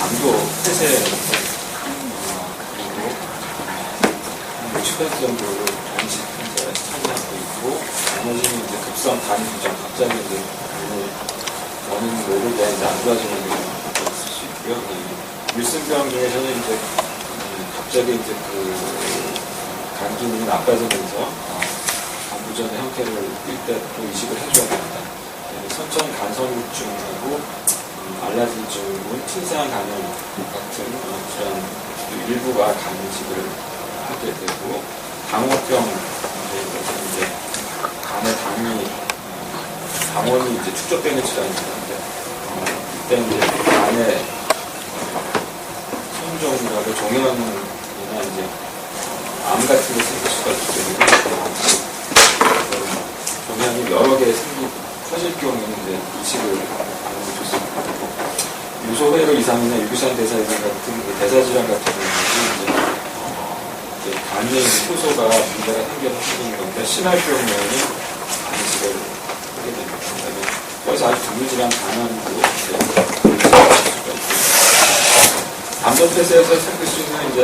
당도 폐쇄 그리고 60% 정도를 단식 현재 차지하고 있고, 나머지는 이제 급성 간 부종, 갑자기 이제 어느 모르게 이제 안 좋아지는 경우가 있을 수 있고요. wilson병 중에서는 이제 갑자기 이제 간 기능이 나빠지면서 간 부전의 형태를 띌 때 또 이식을 해줘야 됩니다. 선천 간성증하고 알라진증은 침상 간염 같은 그런 일부가 간이식을 하게 되고, 당뇨병 이제 간의 당원이 이제 축적되는 질환입니다. 이때 이제 간의 손종이라고 종양이나 이제 암 같은 게 생길 수가 있기 때문에 종양이 여러 개 커질 경우에는 이제 이식을 하는 게 좋습니다. 유소회로 이상이나 유기산 대사 이상 같은 대사질환 같은 경우는 이제 간에 효소가 문제가 생겨서 생기는 건데, 심할 경우에는 간이식을 하게 됩니다. 그다음에 거기서 아주 드물지만 간암도 이식을 할 수가 있고, 담도폐쇄에서 생길 수 있는 이제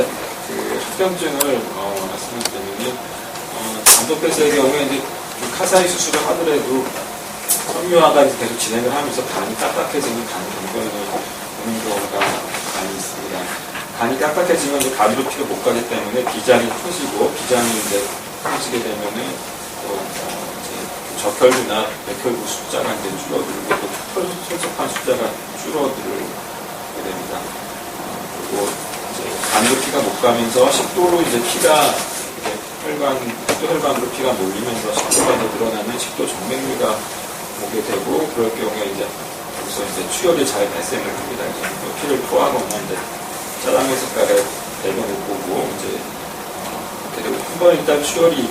합병증을 말씀드리면, 담도폐쇄의 경우에 이제 카사이 수술을 하더라도 섬유화가 계속 진행을 하면서 간이 딱딱해지는 간 경변을 오는 경우가 많이 있습니다. 간이 딱딱해지면 이제 가비로 피가 못 가기 때문에 비장이 커지고, 비장이 이제 커지게 되면은 적혈구나 백혈구 숫자가 이제 줄어들고, 또 혈속한 숫자가 줄어들게 됩니다. 그리고 이제 간으로 피가 못 가면서 식도로 이제 피가 식도혈관으로 피가 몰리면서 식도가 더 늘어나면 식도 정맥류가 오게 되고, 그럴 경우에 이제 여기서 이제 출혈이 잘 발생을 합니다. 그래서 피를 토하거나 이제 짜장면 색깔의 배변을 보고 이제 그리고 한번 일단 출혈이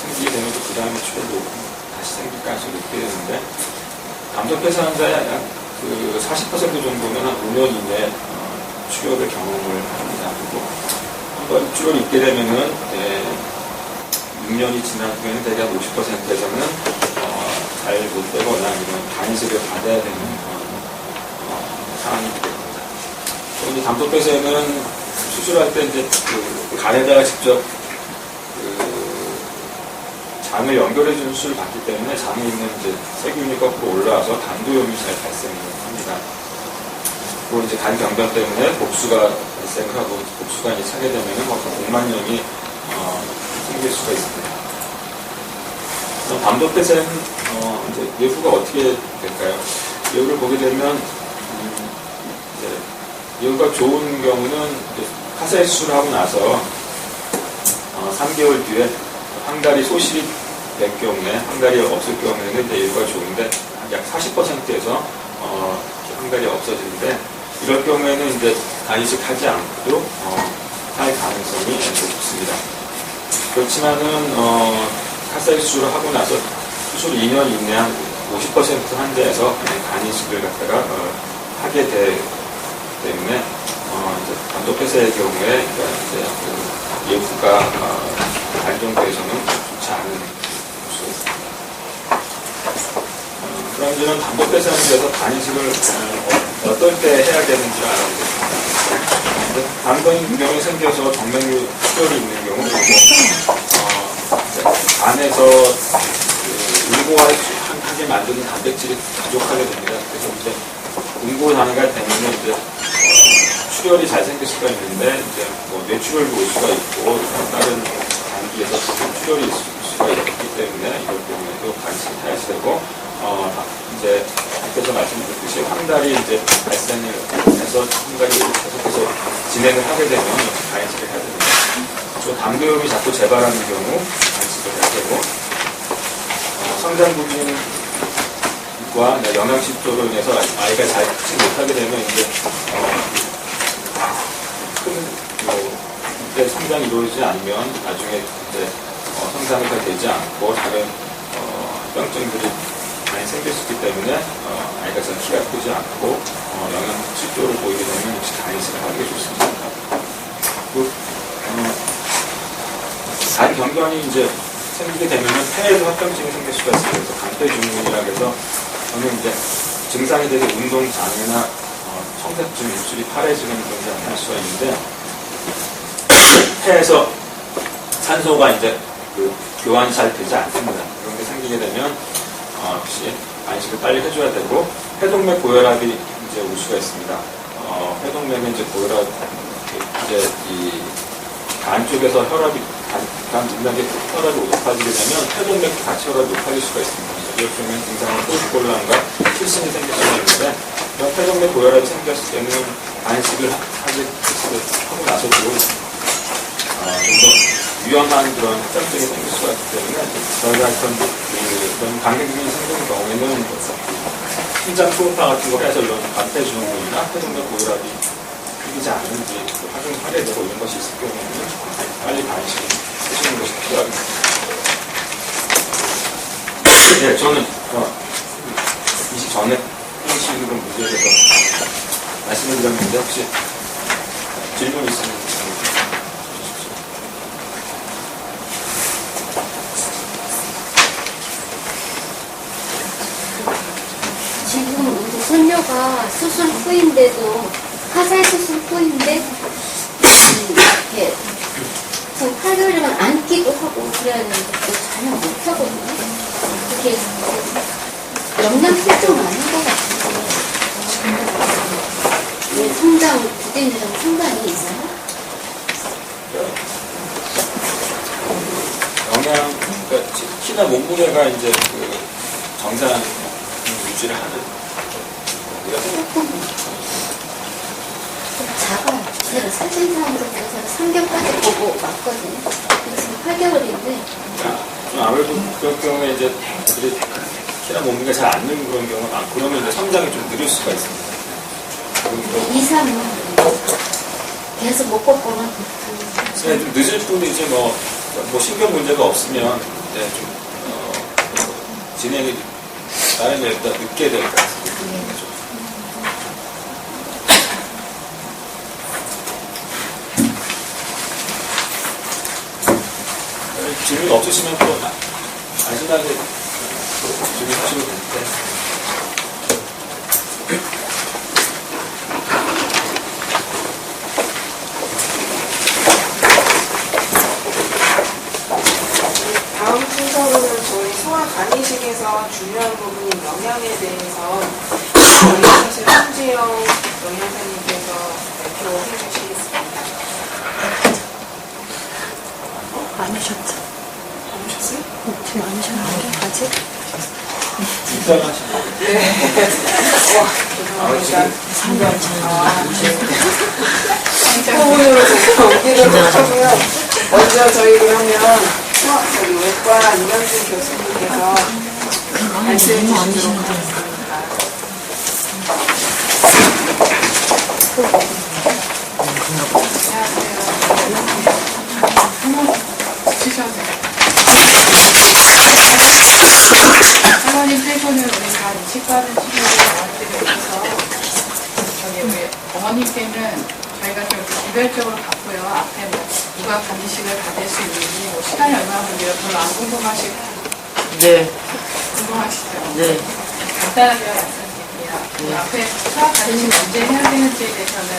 생기게 되면 그 다음에 출혈도 다시 생길 가능성이 높게 되는데, 담도폐쇄 환자의 약 40% 정도는 한 5년 이내에 출혈을 경험을 합니다. 그리고 한번 출혈이 있게 되면은 6년이 지난 후에는 대략 50%에서는 잘 못 되거나 아니면 간이식을 받아야 되는 상황이 됩니다. 또 이제 담도폐쇄는 수술할 때 이제 간에다가 직접 장을 연결해주는 수술을 받기 때문에 장에 있는 이제 세균이 거꾸로 올라와서 간도염이 잘 발생을 합니다. 그리고 이제 간 경변 때문에 복수가 발생을 하고, 복수가 이제 차게 되면은 복만염이 생길 수가 있습니다. 담도폐쇄는 이제 예후가 어떻게 될까요? 예후를 보게 되면 이제 예후가 좋은 경우는 카사이 수술을 하고 나서 3개월 뒤에 황달이 소실이 될 경우에, 황달이 없을 경우에는 이제 예후가 좋은데 약 40%에서 황달이 없어지는데, 이럴 경우에는 이제 간이식하지 않고도 할 가능성이 높습니다. 그렇지만은 카사이 수술을 하고 나서 수술 2년 이내 한 50% 환자에서 간이식을 갖다가 하게 되기 때문에 이제 담도폐쇄의 경우에 이제 예후가 간 정도에서는 좋지 않은 수가 있습니다. 그럼 이제는 담도폐쇄하는 데서 간이식을 어떨 때 해야 되는지 알아보겠습니다. 간건이 경우에 생겨서 정맥류 출혈이 있는 경우, 간에서 응고하게 만드는 단백질이 부족하게 됩니다. 그래서 이제 응고단위가 되면 이제 출혈이 잘 생길 수가 있는데, 이제 뇌출혈도 올 수가 있고, 다른 단기에서 출혈이 있을 수가 있기 때문에 이럴 경우에도 간이식이 해야지 되고, 이제 앞에서 말씀드렸듯이 황달이 이제 발생을 해서 황달이 계속해서 진행을 하게 되면 간이식을 해야 됩니다. 또 당도염이 자꾸 재발하는 경우 간이식을 해야 되고, 성장부진과 영양실조로 인해서 아이가 잘 크지 못하게 되면 이제 큰 성장이 이루어지지 않으면 나중에 이제 성장이 잘 되지 않고 다른 병증들이 많이 생길 수 있기 때문에 아이가 잘 키가 크지 않고 영양실조를 보이게 되면 역시 간이식을 하는 게 좋습니다. 간 경변이 이제 생기게 되면 폐에서 합병증이 생길 수가 있어요. 그래서 간폐 증후군이라고 해서 저는 이제 증상이 되게 운동 장애나 청색증, 입술이 파래지는 그런 게 나타날 수가 있는데, 폐에서 산소가 이제 교환이 잘 되지 않습니다. 그런 게 생기게 되면 역시 안식을 빨리 해줘야 되고, 회동맥 고혈압이 이제 올 수가 있습니다. 회동맥은 이제 고혈압, 이제 이 간 쪽에서 혈압이, 간 문맥에 혈압이 높아지게 되면 회동맥도 같이 혈압이 높아질 수가 있습니다. 이렇게 되면 굉장히 호흡곤란과 실신이 생길 수가 있는데, 그런 회동맥 고혈압이 생겼을 때는 안식을 하고 나서도 좀 더 위험한 그런 합병증이 생길 수가 있기 때문에 저희가 그런 강경증이 생기는 경우에는 심장 초음파 같은 거 해서 이런 반대주는 부위나 회동맥 고혈압이 생기지 않는지 확인 확인되고 이런 것이 있을 경우에는 빨리 반식을 해주는 것이 필요합니다. 네, 저는 이식 전에 이식으로 문제에 대해서 말씀을 드렸는데 혹시 질문 있으면 주십시오. 지금 우리 손녀가 수술 후인데도 화살 수술 후인데 이렇게 좀 8개월이면 앉기도 하고 그래야 되는데 그걸 전혀 못하거든요. 그게 영양 실종 아닌 것 같은데 왜 성장 부대인지랑 상관이 있나요? 영양, 그러니까 키나 몸무게가 이제 그 정상 유지를 하는 조금 작아요. 제가 사진상으로 보고서 3개월까지 보고 왔거든요. 지금 8개월인데 좀 아무래도 그런 경우에 이제 애들이 키나 몸무게가 잘 안 느는 그런 경우가 많고 그러면 이제 성장이 좀 느릴 수가 있습니다. 2, 3년 계속 못 걷거나 좀 늦을 뿐이 이제 뭐 신경 문제가 없으면 이제 좀 진행이 나름대로 일단 늦게 될 것 같습니다. 질문 없으시면 또 안심하게 질문하시면 되는데. 다음 순서로는 저희 소아 간이식에서 중요한 부분인 영양에 대해서 저희 사실 손지영 영양사님께서 발표해 주시겠습니다. 안 오셨죠? 안 오셨어요? 지금 안 오셨는데 아직? 입장하시면 네. 와, 죄송합니다. 부분으로 제가 오기를 하고요. 먼저 저희 그러면 저기 외과 이현진 교수님께서 말씀해 주시도록 하겠습니다. 할머니 빼고는 우리 다 이식받은 친구들 어머니들이 있어서 저기 우리 어머님 때는 저희가 좀 개별적으로 봤고요. 앞에 뭐 누가 간이식을 받을 수 있는지 뭐 시간이 얼마나 걸려요. 별로 안 궁금하시죠? 네. 네. 간단하게 말씀드릴게요. 그 앞에 소아 간이식 언제 해야 되는지에 대해서는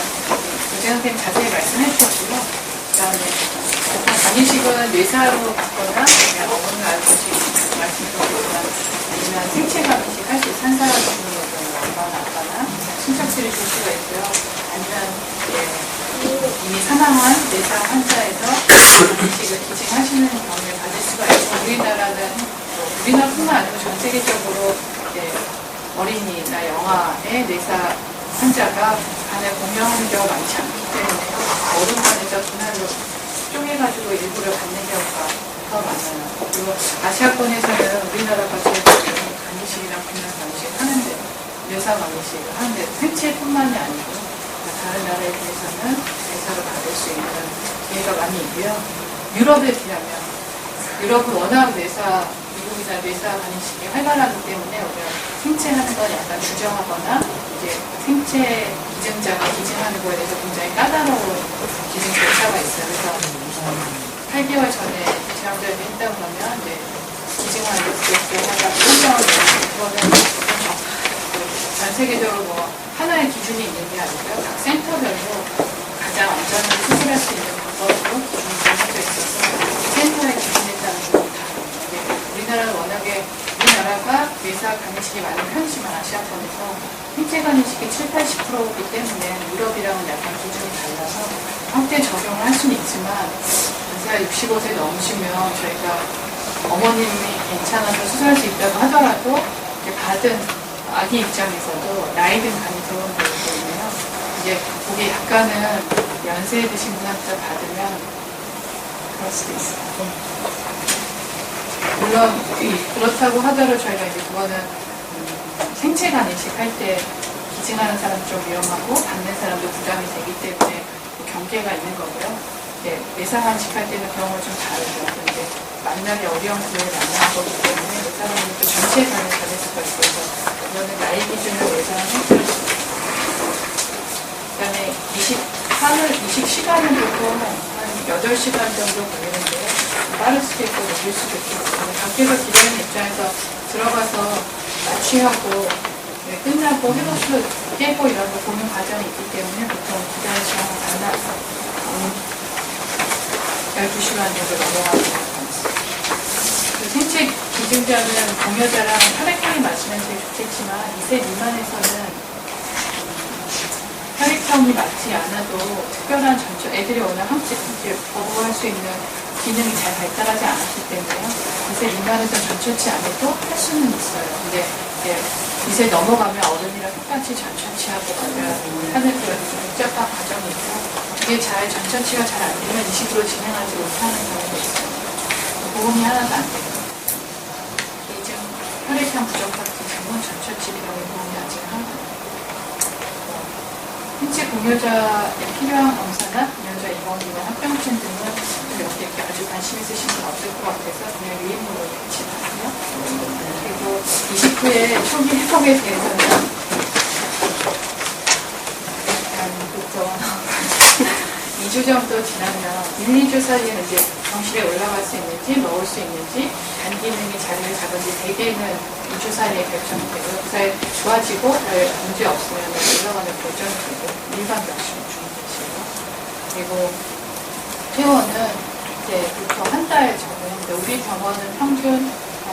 교장 선생님 자세히 말씀해 주시고요. 그 다음에 간이식은 뇌사로 받거나 그냥 어머니 알고시 말씀드리지만 아니면 생체 간이식 할 수 있는 산사람 같은 경우는 엄마나 아빠나 친척들이 줄 수가 있고요. 아니면 이미 사망한 뇌사 환자에서 간이식을 기증하시는 경우에 받을 수가 있고 우리나라뿐만 아니고 전 세계적으로 어린이나 영아의 뇌사 환자가 간을 공유하는 경우가 많지 않기 때문에 어른간에서 분할로 쪼개가지고 일부를 받는 경우가 더 많아요. 그리고 아시아권에서는 우리나라가 제일 간이식이랑 분할 간이식을 하는데 뇌사 간이식을 하는데 생체뿐만이 아니고 다른 나라에 비해서는 뇌사로 받을 수 있는 기회가 많이 있고요. 유럽에 비하면 유럽은 워낙 미국이나 뇌사 간이식이 활발하기 때문에 우리가 생체하는 건 약간 규정하거나 이제 생체 기증자가 기증하는 거에 대해서 굉장히 까다로운 기증 절차가 있어요. 그래서 8개월 전에 제왕절개 했다고 하면 이제 기증하는 거 기억하다가 일정을 그거는 전 세계적으로 뭐 하나의 기준이 있는 게 아니고요. 각 센터별로 가장 안전하게 수술할 수 있는 방법으로 기준이 정해져 있어서 센터의 기준에 따라서 다릅니다. 우리나라는 워낙에 우리나라가 뇌사 간이식이 많은 편이지만 아시아권에서 생체 간이식이 70~80%이기 때문에 유럽이랑은 약간 기준이 달라서 확대 적용을 할 수는 있지만 연세가 65세 넘으시면 저희가 어머님이 괜찮아서 수술할 수 있다고 하더라도 받은 아기 입장에서도 나이 든 간이 들어오는 거기 때문에요. 이제 그게 약간은 연세 드신 분한테 받으면 그럴 수도 있어요. 물론 그렇다고 하더라도 저희가 이제 그거는 생체 간이식 할 때 기증하는 사람도 좀 위험하고 받는 사람도 부담이 되기 때문에 경계가 있는 거고요. 네, 내사 간이식 할 때는 그런 건 좀 다르죠. 근데 만날이 어려운 기회를 만나는 거기 때문에 내사 간이식도 전체 간을 받을 수가 있어서 그거는 나이 기준으로 내사한 형태를 그다음에 20시간은 보통 한 8시간 정도 걸리는데요. 빠를 수도 있고 늦을 수도 있고 밖에서 기다리는 입장에서 들어가서 마취하고 끝나고 회복수 깨고 이런 거 보는 과정이 있기 때문에 보통 기다리는 시간은 반나서 12시간 정도 넘어가는 것 같습니다. 생체 기증자는 공여자랑 혈액형이 맞으면 제일 좋겠지만 2세 미만에서는 혈액형이 맞지 않아도 특별한 전처, 애들이 워낙 함께 거부할 수 있는 기능이 잘 발달하지 않았기 때문에요. 2세 미만에서는 전처치 안 해도 할 수는 있어요. 근데 이제 2세 넘어가면 어른이랑 똑같이 전처치하고 가면 하는 그런 복잡한 과정이 있고 이게 잘 전처치가 잘 안 되면 20으로 진행하지 못하는 경우도 있어요. 보험이 하나도 안 돼요. 이제 혈액형 부족 같은 경우는 전처치 비용이 보험이 아직 하나도 안 돼요. 신체 공여자에 필요한 검사나 공여자 입원비나 합병증 등은 이렇게 아주 관심 있으신 분 없을 것 같아서 그냥 유인으로 배치하고요. 그리고 20후에 초기 회복에 대해서는 보통 2주 정도 지나면 1, 2주 사이에 이제 병실에 올라갈 수 있는지 먹을 수 있는지 간 기능이 자리를 잡은지 대개는 2주 사이에 결정이 되고요. 그 사이에 좋아지고 별 문제 없으면 올라가면 결정이 되고 일반 병실은 중요하시고요. 그리고 퇴원은 이제 보통 한 달 전후인데 우리 병원은 평균 한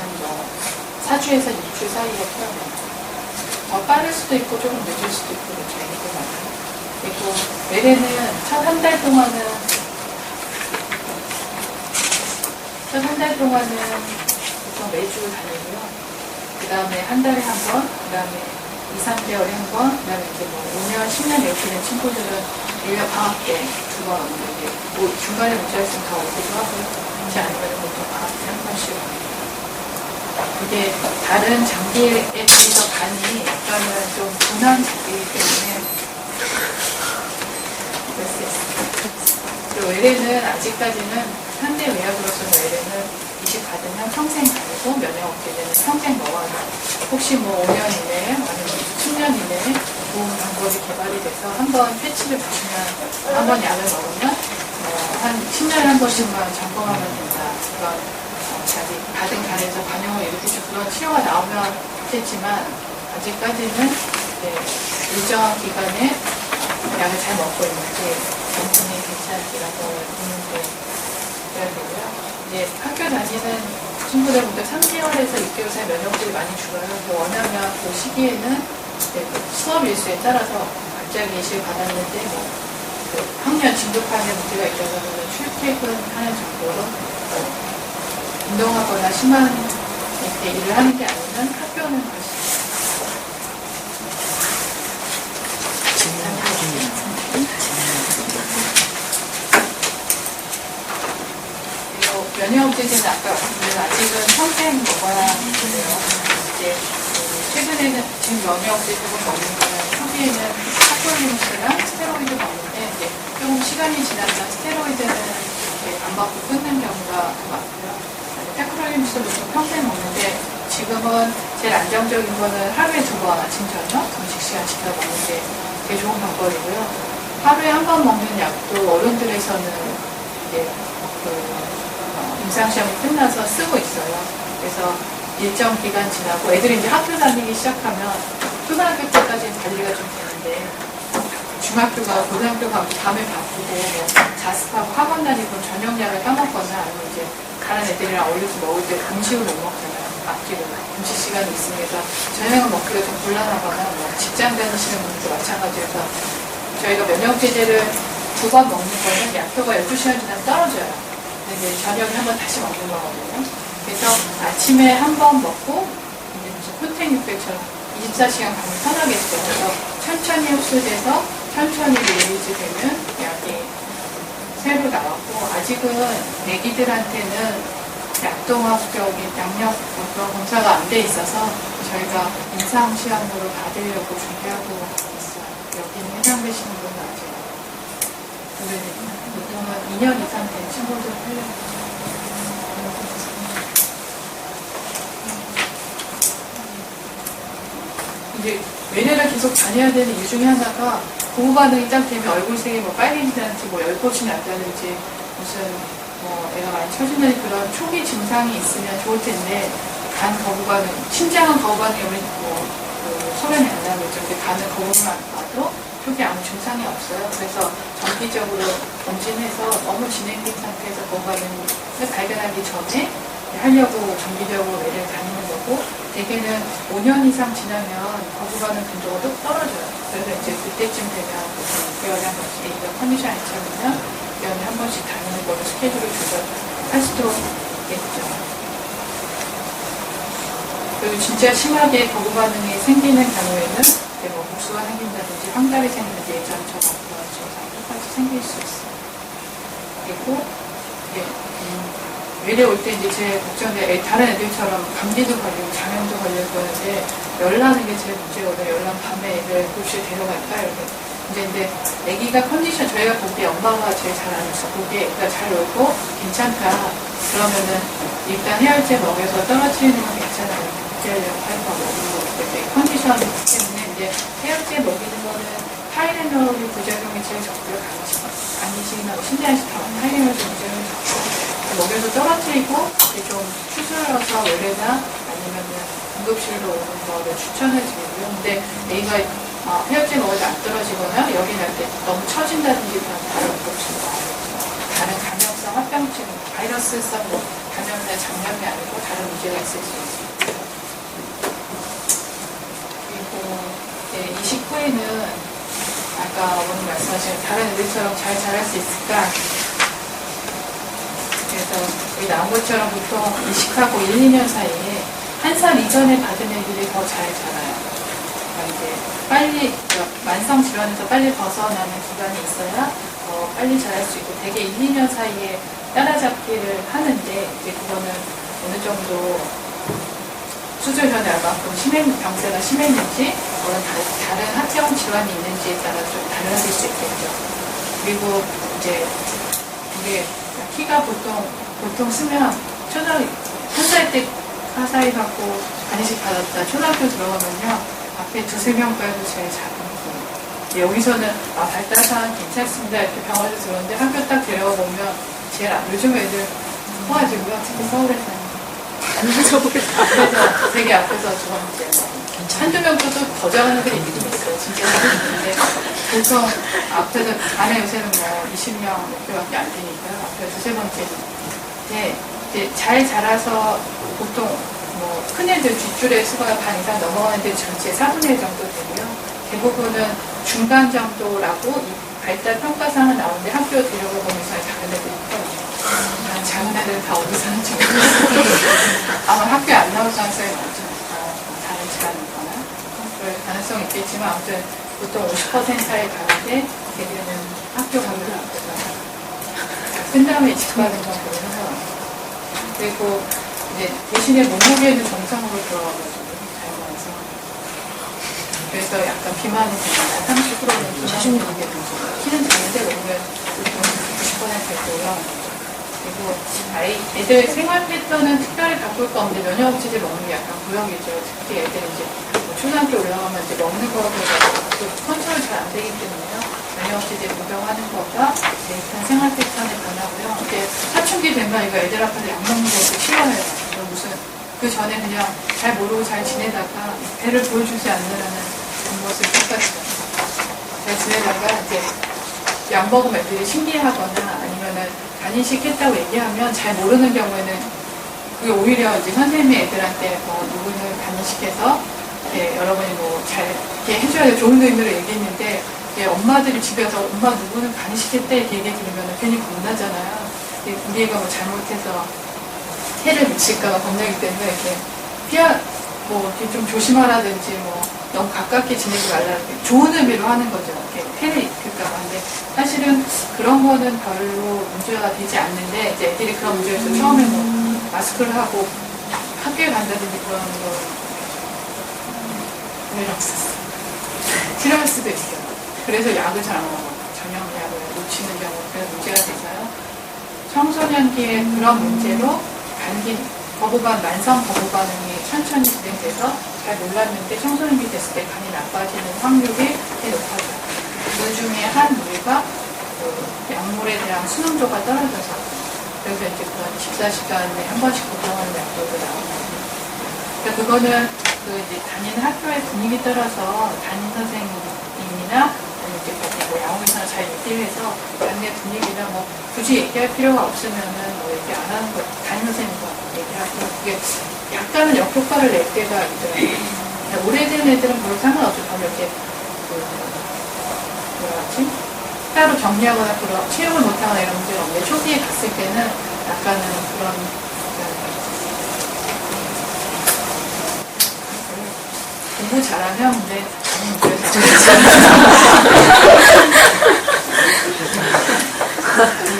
4주에서 6주 사이에 퇴원합니다. 더 빠를 수도 있고 조금 늦을 수도 있고 차이가 많아요. 그리고 외래는 첫 한 달 동안은 보통 매주 다니고요. 그 다음에 한 달에 한 번, 그 다음에 2, 3개월에 한 번, 그 다음에 이제 뭐 5년, 10년 이렇게 된 친구들은 1년 방학 때 2번 오는데, 뭐 중간에 문자 있으면 다 오기도 하고요. 그렇지 않으면 보통 방학 때 한 번씩 옵니다. 이게 다른 장비에 비해서 간이 약간은 좀 분한 장비이기 때문에 그럴 수 있습니다. 그리고 외래는 아직까지는 현대 의학으로서는 외래는 이식 받으면 평생 가고 면역 없게 되는 평생 먹어야 돼요. 혹시 뭐 5년 이내에 아니면 10년 이내에 좋은 방법이 개발이 돼서 한번 패치를 붙이면 한번 약을 먹으면 한 10년에 한 번씩만 점검하면 된다. 그런 자기 받은 간에서 반영을 일으키죠. 그런 치료가 나오면 좋겠지만 아직까지는 일정한 기간에 약을 잘 먹고 있는지 정신이 괜찮지라고 보는데 그래야 되고요. 이제 학교 다니는 친구들부터 3개월에서 6개월 사이 면역들이 많이 죽어요. 원하면 그 시기에는 수업 일수에 따라서 갑자기 이식을 받았는데 학년 진급하는 문제가 있다고 하면 출퇴근하는 정도로 운동하거나 심한 이렇게 일을 하는 게 아니면 학교는 갈 수 있어요. 그리고 면역제제는 아까 말씀드린 아직은 평생 먹어야 하는데요. 이제 최근에는 지금 면역제제를 먹는 거는 초기에는 타콜린스랑 스테로이드 먹는데 이제 조금 시간이 지나면 스테로이드는 이렇게 안 받고 끊는 경우가 많고요. 타크롤림스도 평생 먹는데 지금은 제일 안정적인 거는 하루에 2번 아침 저녁 점심시간 지켜 먹는 게 되게 좋은 방법이고요. 하루에 한 번 먹는 약도 어른들에서는 이제 임상시험이 끝나서 쓰고 있어요. 그래서 일정 기간 지나고 애들이 이제 학교 다니기 시작하면 초등학교 때까지는 관리가 좀 되는데 중학교가 고등학교가 밤에 바쁘고 뭐 자습하고 학원 다니고 저녁약을 까먹거나 아니면 이제 다른 애들이랑 어울려서 먹을 때 음식을 못 먹잖아요. 앞뒤로 음식 시간이 있으니까 저녁을 먹기가 좀 곤란하거나 뭐 직장 다니시는 분들도 마찬가지여서 저희가 면역제제를 2번 먹는 거는 약효가 12시간 지나면 떨어져요. 근데 이제 저녁에 한번 다시 먹는 거거든요. 그래서 아침에 한 번 먹고 이제 무슨 코팅 육백처럼 24시간 가면 편하겠죠. 그래서 천천히 흡수돼서 천천히 리리즈 되면 약이 새로 나왔고 아직은 애기들한테는 약동학적인 양력 어떤 검사가 안 돼 있어서 저희가 임상 시험으로 받으려고 준비하고 있어요. 여기는 해당되시는 분은 아직 보통은 2년 이상 된 친구들 하려고. 이제 외래를 계속 다녀야 되는 이유 중에 하나가 고무 반응이 딱 되면 얼굴색이 뭐 빨개진다든지 뭐 열꽃이 난다든지 무슨 뭐 애가 많이 처진다는 그런 초기 증상이 있으면 좋을 텐데 간 거부 반응, 심장은 거부 반응이 뭐 소변이 안 나고 이렇게 간은 거부만 봐도 초기 아무 증상이 없어요. 그래서 정기적으로 검진해서 너무 진행된 상태에서 거부 반응을 발견하기 전에 하려고 정기적으로 외래를 다니는 거고 대개는 5년 이상 지나면 거부 반응 빈도가 또 떨어져요. 그래서 이제 그때쯤 되면 6개월에 한 번씩 애기가 컨디션이 괜찮으면 1년에 한 번씩 다니는 걸로 스케줄을 조절할 수도 있겠죠. 그리고 진짜 심하게 거부 반응이 생기는 경우에는 뭐 복수가 생긴다든지 황달이 생기는지 예전처럼 그런 증상이 똑같이 생길 수 있어요. 그리고 외래 올 때 이제 제일 걱정돼 다른 애들처럼 감기도 걸리고 장염도 걸리고 그러는데 열나는 게 제일 문제거든요. 열나면 밤에 애들 급식에 데려갈까 이렇게. 근데 애기가 컨디션 저희가 보기에 엄마가 제일 잘 아면서 보기에 애가 잘 놀고 괜찮다. 그러면은 일단 해열제 먹여서 떨어지는 건 괜찮아요. 국제하려고 할 거 먹고 컨디션 때문에 이제 해열제 먹이는 거는 타이레놀이 부작용이 제일 적고요. 감기식이나 신장식 다 타이레놀 부작용이 적고 먹여서 떨어뜨리고 좀 추스러서 외래나 아니면은 응급실로 오는 거를 추천을 드리고요. 근데 애가 해열제 먹어도 안 떨어지거나 여기 날 때 너무 처진다든지 그런 다른 응급실로 와야겠죠. 다른 감염성 합병증, 바이러스성 감염이나 장염이 아니고 다른 문제가 있을 수 있습니다. 그리고 이식 후에는 아까 어머님 말씀하신 다른 애들처럼 잘 자랄 수 있을까? 그래서 여기 나온 것처럼 보통 이식하고 1, 2년 사이에 1살 이전에 받은 애들이 더 잘 자라요. 그러니까 이제 빨리 만성 질환에서 빨리 벗어나는 기간이 있어야 빨리 자랄 수 있고 대개 1, 2년 사이에 따라잡기를 하는데 이제 그거는 어느 정도 수술 전에 얼마큼 병세가 심했는지 다른 합병 질환이 있는지에 따라 좀 달라질 수 있겠죠. 그리고 이제 이게 키가 보통 쓰면 한 살 때 하사위 받고 간이식 받았다 초등학교 들어가면요 앞에 2-3명 빼고 제일 작은 거 여기서는 발달사항 괜찮습니다 이렇게 병원에 들어오는데 학교 딱 데려가 보면 제일 요즘 애들 포화지고요 특히 서울에서는 그래서 되게 앞에서 두 번째 한두 명 더 작은 애들이 있긴 있어요 진짜 근데 보통 앞에서 안에 요새는 뭐 20명 밖에 안 되니까 앞에 2-3번째 이제 잘 자라서 보통 뭐 큰 애들 뒷줄에 수가 반 이상 넘어가는 애들 전체 4분의 1 정도 되고요. 대부분은 중간 정도라고 이 발달 평가상은 나오는데 학교 데려가 보면서 작은 애들이 있거든요. 작은 애들은 다 어디 사는지 모르겠어요. 아마 학교에 안 나올 가능성이 많으니까 다른 질환이거나 그럴 가능성이 있겠지만 아무튼 보통 50% 사이에 가는데 대개는 학교 가면 안 되잖아요. 큰 다음에 직관을 좀 보면서 그리고 이제 대신에 몸무게는 정상으로 들어가가지고 잘 나와서 그래서 약간 비만이 됩니다. 30%는 비만이 키는 작은데 몸무게 90%고요. 그리고 애들 생활 패턴은 특별히 바꿀 거 없는데 면역업체제 먹는 게 약간 구역이죠. 특히 애들이 이제 초등학교 올라가면 이제 먹는 거가 컨트롤 잘 안 되기 때문에요. 면역업체제 복용하는 거가 일단 생활 패턴의 변화고요. 이제 사춘기 되면 이거 애들 앞에서 약 먹는 것도 싫어해요. 무슨 그 전에 그냥 잘 모르고 잘 지내다가 배를 보여주지 않으려는 것을 평가했어요. 잘 지내다가 이제 약 먹으면 애들이 신기해하거나 아니면은 간이식 했다고 얘기하면 잘 모르는 경우에는 그게 오히려 이제 선생님이 애들한테 뭐 누구는 간이식해서 여러분이 뭐 잘 이렇게 해줘야 돼 좋은 의미로 얘기했는데 엄마들이 집에서 엄마 누구는 간이식했대 이렇게 얘기 들으면 괜히 겁나잖아요. 우리 애가 뭐 잘못해서 해를 미칠까봐 겁나기 때문에 이렇게 뭐 이렇게 좀 조심하라든지 뭐 너무 가깝게 지내지 말라든지 좋은 의미로 하는 거죠. 이렇게 해를 입힐까봐. 근데 사실은 그런 거는 별로 문제가 되지 않는데 이제 애들이 그런 문제가 있어서 처음에 뭐 마스크를 하고 학교에 간다든지 그런 거 싫어할 수도 있어요. 그래서 약을 잘 안 먹어요. 전염약을 놓치는 경우 그런 문제가 돼서요. 청소년기에 그런 문제로 감기, 거부반, 만성 거부 반응이 천천히 진행돼서 잘 몰랐는데 청소년기 됐을 때 간이 나빠지는 확률이 꽤 높아져요. 그 중에 한 무리가 그 약물에 대한 수능도가 떨어져서 그래서 이제 그런 24시간에 한 번씩 복용하는 약들도 나오거든요. 그러니까 그거는 그 이제 다니는 학교의 분위기 따라서 담임 선생님이나 이제 뭐 양호의사나 잘 얘기를 해서 당내 분위기나 뭐 굳이 얘기할 필요가 없으면은 뭐 얘기 안 하는 거 담임 선생님과 얘기하고 그게 약간은 역효과를 낼 때가 있더라고요. 오래된 애들은 별로 상관없죠. 별로 이렇게 뭐라지 따로 정리하거나 그런 체육을 못하거나 이런 문제가 없는데 초기에 갔을 때는 약간은 그런 공부 잘하면 근데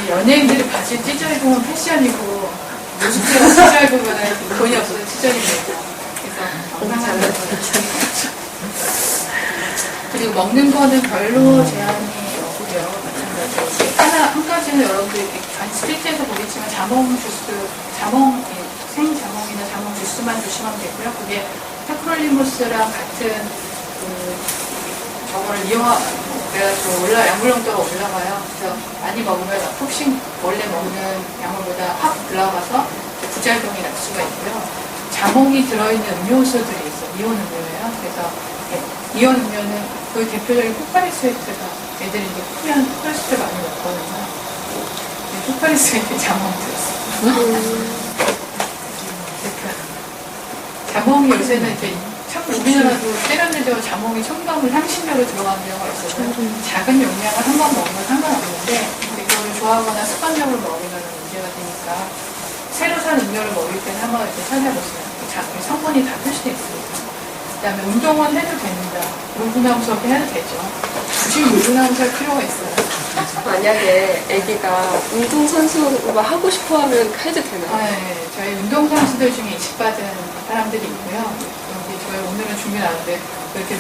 연예인들이 바지 찢어 입으면 패션이고 뮤직비디오 찢어 입으면 돈이 없어서 찢어입니다. 그래서 건강한 그리고 먹는 거는 별로 제한이 없고요. 마찬가지로 한 가지는 여러분들이 실제에서 보겠지만 자몽 주스, 생자몽이나 자몽 주스만 드시면 되고요. 그게 테크롤리무스랑 같은 저거를 그래가지고 약물용도가 올라가요. 그래서 많이 먹으면 푹신 원래 먹는 약물보다 확 올라가서 부작용이 날 수가 있고요. 자몽이 들어있는 음료수들이 있어요. 이온 음료예요. 그래서 이온 음료는 그 대표적인 포카리 스웨트가 애들이 이제 크면 포카리 스웨트 많이 먹거든요. 포카리 스웨트에 자몽 들어있어요. 자몽이 요새는 이렇게 참 우리나라도 세련되죠. 자몽이 첨가물 향신료로 들어가는 경우가 있어서 작은 용량을 한 번 먹으면 상관없는데 그거를 좋아하거나 습관적으로 먹으면 문제가 되니까 새로 산 음료를 먹을 때는 한번 이렇게 찾아보세요. 성분이 다 표시되어 있습니다. 그 다음에 운동은 해도 됩니다. 물구나무 수업 해도 되죠. 굳이 물구나무 수업 필요가 있어요. 만약에 아기가 운동선수가 하고 싶어 하면 해도 되나요? 네, 저희 운동선수들 중에 이식받은 사람들이 있고요. 여기 저희 오늘은 준비 나왔는데 이렇게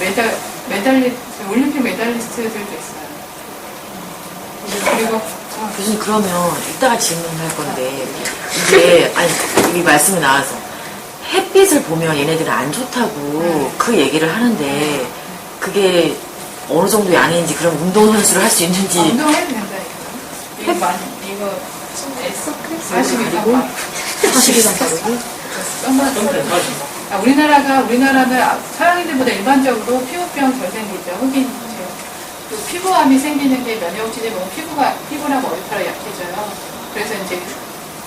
올림픽 메달리스트들도 있어요. 그리고 교수님 그러면 이따가 질문할 건데 이게 이 말씀이 나와서 햇빛을 보면 얘네들은 안 좋다고 그 얘기를 하는데 그게 어느 정도 양인지 그럼 운동선수를 할 수 있는지 운동해도 된다 이거 이거 40이상 40이상 바르고 우리나라는 서양인들보다 일반적으로 피부병 덜 생기죠. 흑인 그 피부암이 생기는 게 면역지대 보면 피부나 머리카락 약해져요. 그래서 이제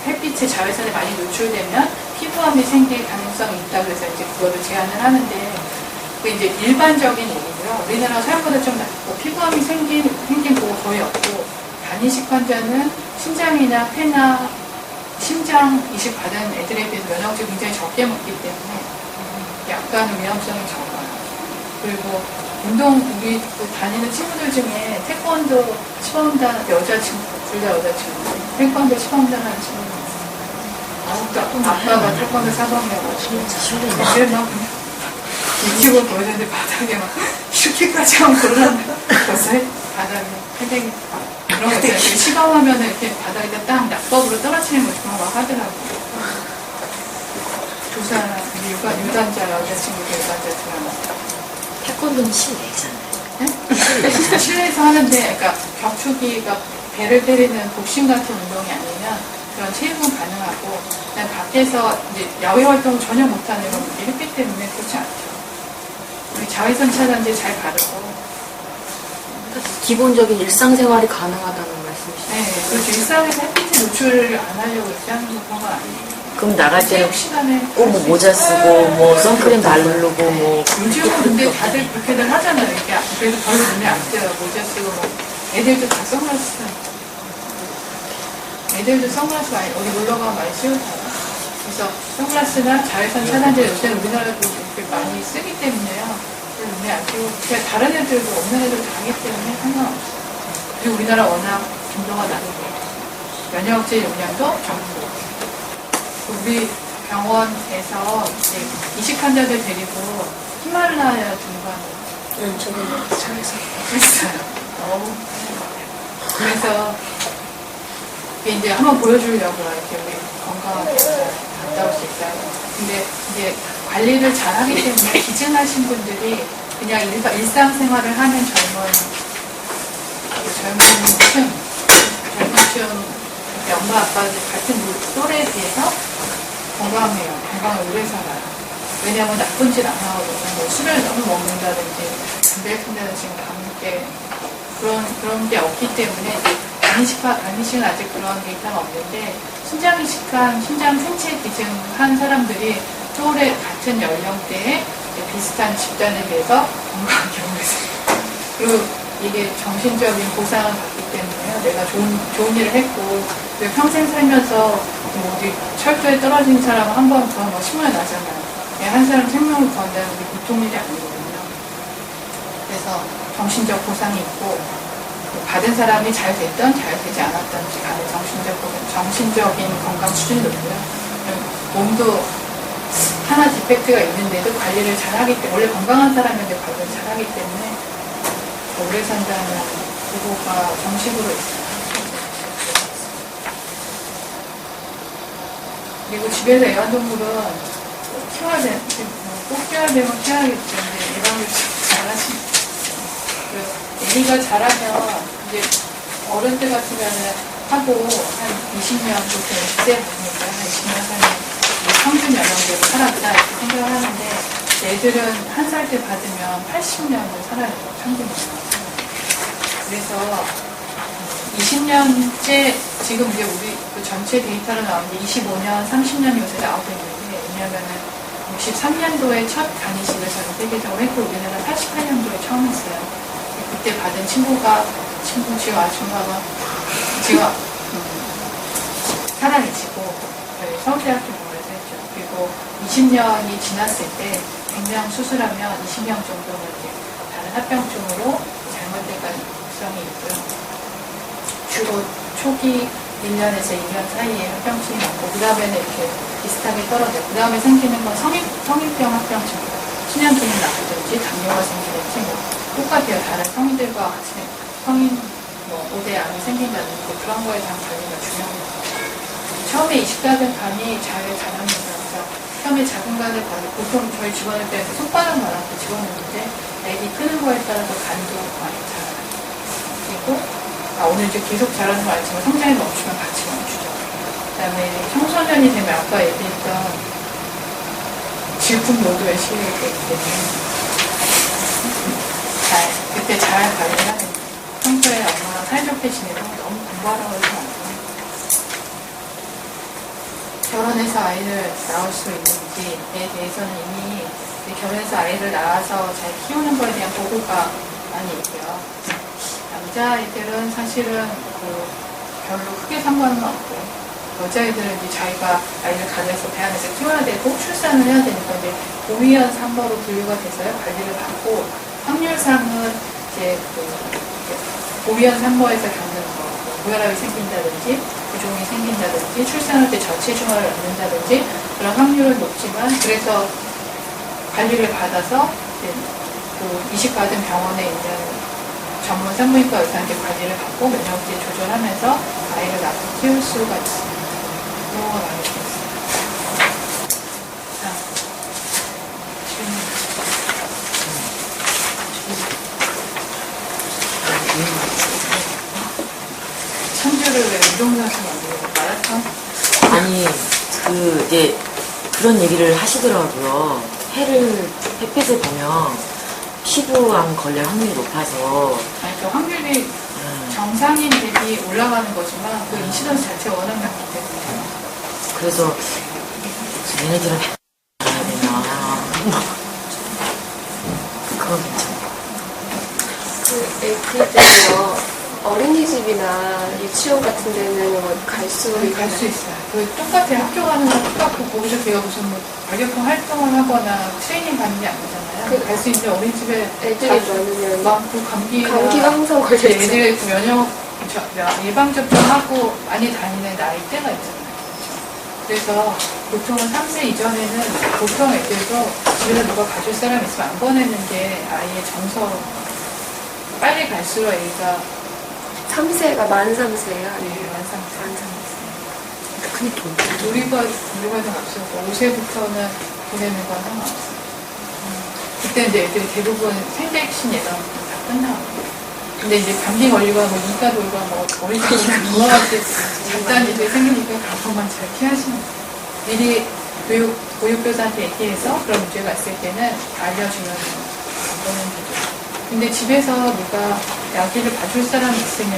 햇빛에 자외선에 많이 노출되면 피부암이 생길 가능성이 있다. 그래서 이제 그거를 제한을 하는데 그 이제 일반적인 얘기고요. 우리나라 서양보다 좀 낫고 피부암이 생긴 경우가 거의 없고 간이식 환자는 신장이나 폐나 심장 이식 받은 애들에 비해서 면역질 굉장히 적게 먹기 때문에 약간 위험성이 적어요. 그리고 우리 다니는 친구들 중에 태권도 시범단 여자친구, 둘 다 여자친구, 태권도 시범단 하는 친구가 있어요. 아빠가 태권도 사범이어가지고 그래서 막 유튜브 보여줬는데 바닥에 막 이렇게까지 하면 그러는데 벌써 바닥에 패대기 그런 거 있어요. 시범하면은 이렇게 바닥에다 딱 낙법으로 떨어뜨리는 거 막 하더라고요. 조사나 유단자 여자친구들 유단자 드라마. 태권도는 실내잖아요. 네? 실내에서 하는데, 그러니까 격투기가 배를 때리는 복싱 같은 운동이 아니면 그런 체육은 가능하고, 그냥 밖에서 이제 야외 활동을 전혀 못하는 이런 햇빛 때문에 그렇지 않죠. 우리 자외선 차단제 잘 바르고. 기본적인 일상생활이 가능하다는 말씀이시죠? 네, 그렇죠. 일상에서 햇빛에 노출을 안 하려고 이렇게 하는 건 아니에요. 그럼 나갈 때는 체육 시간에 꼭 뭐 모자 쓰고 뭐 선크림 바르고 뭐 요즘은 근데 다들 그렇게들 하잖아요. 이렇게 그래도 별로 눈에 안 띄어요. 모자 쓰고 뭐. 애들도 다 선글라스 써요. 애들도 선글라스 많이 어디 놀러 가면 많이 씌우잖아요. 그래서 선글라스나 자외선 차단제 요새 우리나라도 이렇게 많이 쓰기 때문에요. 별로 눈에 안 띄고 그냥 다른 애들도 없는 애들도 다 하기 때문에 상관없어요. 그리고 우리나라 워낙 빈도가 낮고 면역제 용량도 적고 우리 병원에서 이제 이식 환자들 데리고 히말라야 등반을 저는 차에서. 했어요. 그래서 이게 이제 한번 보여주려고요. 이렇게 우리 건강하게 갔다 올 수 있어요. 근데 이제 관리를 잘 하기 때문에 기증하신 분들이 그냥 일상생활을 하는 젊은 엄마 아빠들 같은 또래에 비해서 건강해요. 건강을 오래 살아요. 왜냐하면 나쁜 짓 안 하거든요. 뭐 술을 너무 먹는다든지 담배를 피운다든지 감기 그런 게 없기 때문에 안이식은 아직 그런 데이터가 없는데 신장 생체 기증한 사람들이 또래 같은 연령대에 비슷한 집단에 비해서 건강하게 오래 살아요. 그리고 이게 정신적인 보상을 받기 때문에요. 내가 좋은 일을 했고 평생 살면서 뭐 어디 철도에 떨어진 사람 한 번 더 뭐 신문에 나잖아요. 한 사람 생명을 구한다는 게 보통 일이 아니거든요. 그래서 정신적 보상이 있고 받은 사람이 잘 됐던 잘 되지 않았던지 간에 정신적인 건강 수준이 높고요. 몸도 하나 디펙트가 있는데도 관리를 잘하기 때문에 원래 건강한 사람인데 관리를 잘하기 때문에 오래 산다는 보고가 정식으로 있어요. 그리고 집에서 애완동물은 키워야 되는, 꼭 키워야 되면 키워야겠죠. 근데 애완을 잘하시면. 애기가 자라면 이제 어른들 같으면은 하고 한 20년부터 20세 되니까 한 20년 살면 평균 연령대로 살았다 이렇게 생각을 하는데 애들은 한 살 때 받으면 80년을 살아야 돼요. 평균으로. 그래서 20년째 지금 이제 우리 그 전체 데이터로 나온 게 25년, 30년 요새 나오고 있는데 왜냐하면은 63년도에 첫 간이식을 전 세계적으로 했고 우리나라 88년도에 처음 했어요. 그때 받은 친구 지금 아줌마가 지금 살아계시고 저희 서울대학교 병원에서 했죠. 그리고 20년이 지났을 때 갱장 수술하면 20년 정도는 이제 다른 합병증으로 잘못된 가능성이 있고요. 주로 초기 1년에서 2년 사이에 합병증이 많고 그 다음에는 이렇게 비슷하게 떨어져요. 그 다음에 생기는 건 성인병 합병증 신현균이 나쁘든지 당뇨가 생기든지 뭐 똑같아요. 다른 성인들과 같이 성인 뭐 5대 암이 생긴다든지 그런 거에 대한 관리가 중요합니다. 처음에 이식받은 간이 잘 자랍니다. 그래서 처음에 작은 간을 받고 보통 저희 집어넣을 때 손바닥 만한 거 집어넣는데 애기 크는 거에 따라서 간도 많이 자라요. 그리고 오늘 이제 계속 자라는 거 알지만 성장이 멈추면 같이 멈추죠. 그 다음에 청소년이 되면 아까 얘기했던 질풍 노도에 시달리게 되기 때문에 그때 잘 관리를 하는 평소에 엄마가 사이좋게 지내고 너무 공부하라고 해서 안 돼요. 결혼해서 아이를 낳을 수 있는지에 대해서는 이미 결혼해서 아이를 낳아서 잘 키우는 거에 대한 보고가 많이 있고요. 남자애들은 사실은 별로 크게 상관은 없고 여자애들은 이제 자기가 아이를 가져서 배 안에서 키워야 되고 출산을 해야 되니까 이제 고위험 산모로 분류가 돼서요 관리를 받고 확률상은 이제 고위험 산모에서 겪는 거 고혈압이 생긴다든지 부종이 생긴다든지 출산할 때 저체중아를 얻는다든지 그런 확률은 높지만 그래서 관리를 받아서 이제 이식받은 병원에 있는 전문 산부인과 의사한테 관리를 받고 면역제 조절하면서 아이를 낳고 키울 수가 있습니다. 그런 거 많이 있습니다. 청주를 왜 운동선수 만들고 마라톤? 아니 이제 그런 얘기를 하시더라고요. 햇빛을 보면 피부암 걸릴 확률이 높아서 아니, 그 확률이 정상인 대비 올라가는 거지만 그 인시던스 자체가 워낙 낮기 때문에. 그래서 얘네들은 해야 되나 그건 괜찮아. 그 애기들은요, 어린이집이나 유치원 같은 데는 갈수 갈 수 있어요. 그 똑같아요. 학교 가는 건 똑같고 거기서 걔가 무슨 뭐 과격한 활동을 하거나 트레이닝 받는 게 아니잖아요. 갈 수 있는 어린이집에 애들이 많으면 많고 감기가 항상 걸려있죠. 애들이 그 면역 예방접종하고 많이 다니는 나이대가 있잖아요. 그래서 보통은 3세 이전에는 보통 애들도 집에서 누가 가줄 사람 있으면 안 보내는 게 아이의 정서로 빨리 갈수록 애가 3세가 만 3세예요? 완상. 그게 돈. 우리가 없었고 5세부터는 보내는 건 상관없어요. 그때 이제 애들이 대부분 생백신 예방 다 끝나고. 근데 이제 감기 걸리거나 뭐 이가 돌거나 뭐 어린이집 건강할 때 잠깐 일이 생기니까 그것만 잘 피하시는 거예요. 미리 보육교사한테 얘기해서 그런 문제가 있을 때는 알려주면 안 보는 거죠. 근데 집에서 누가 아기를 봐줄 사람이 있으면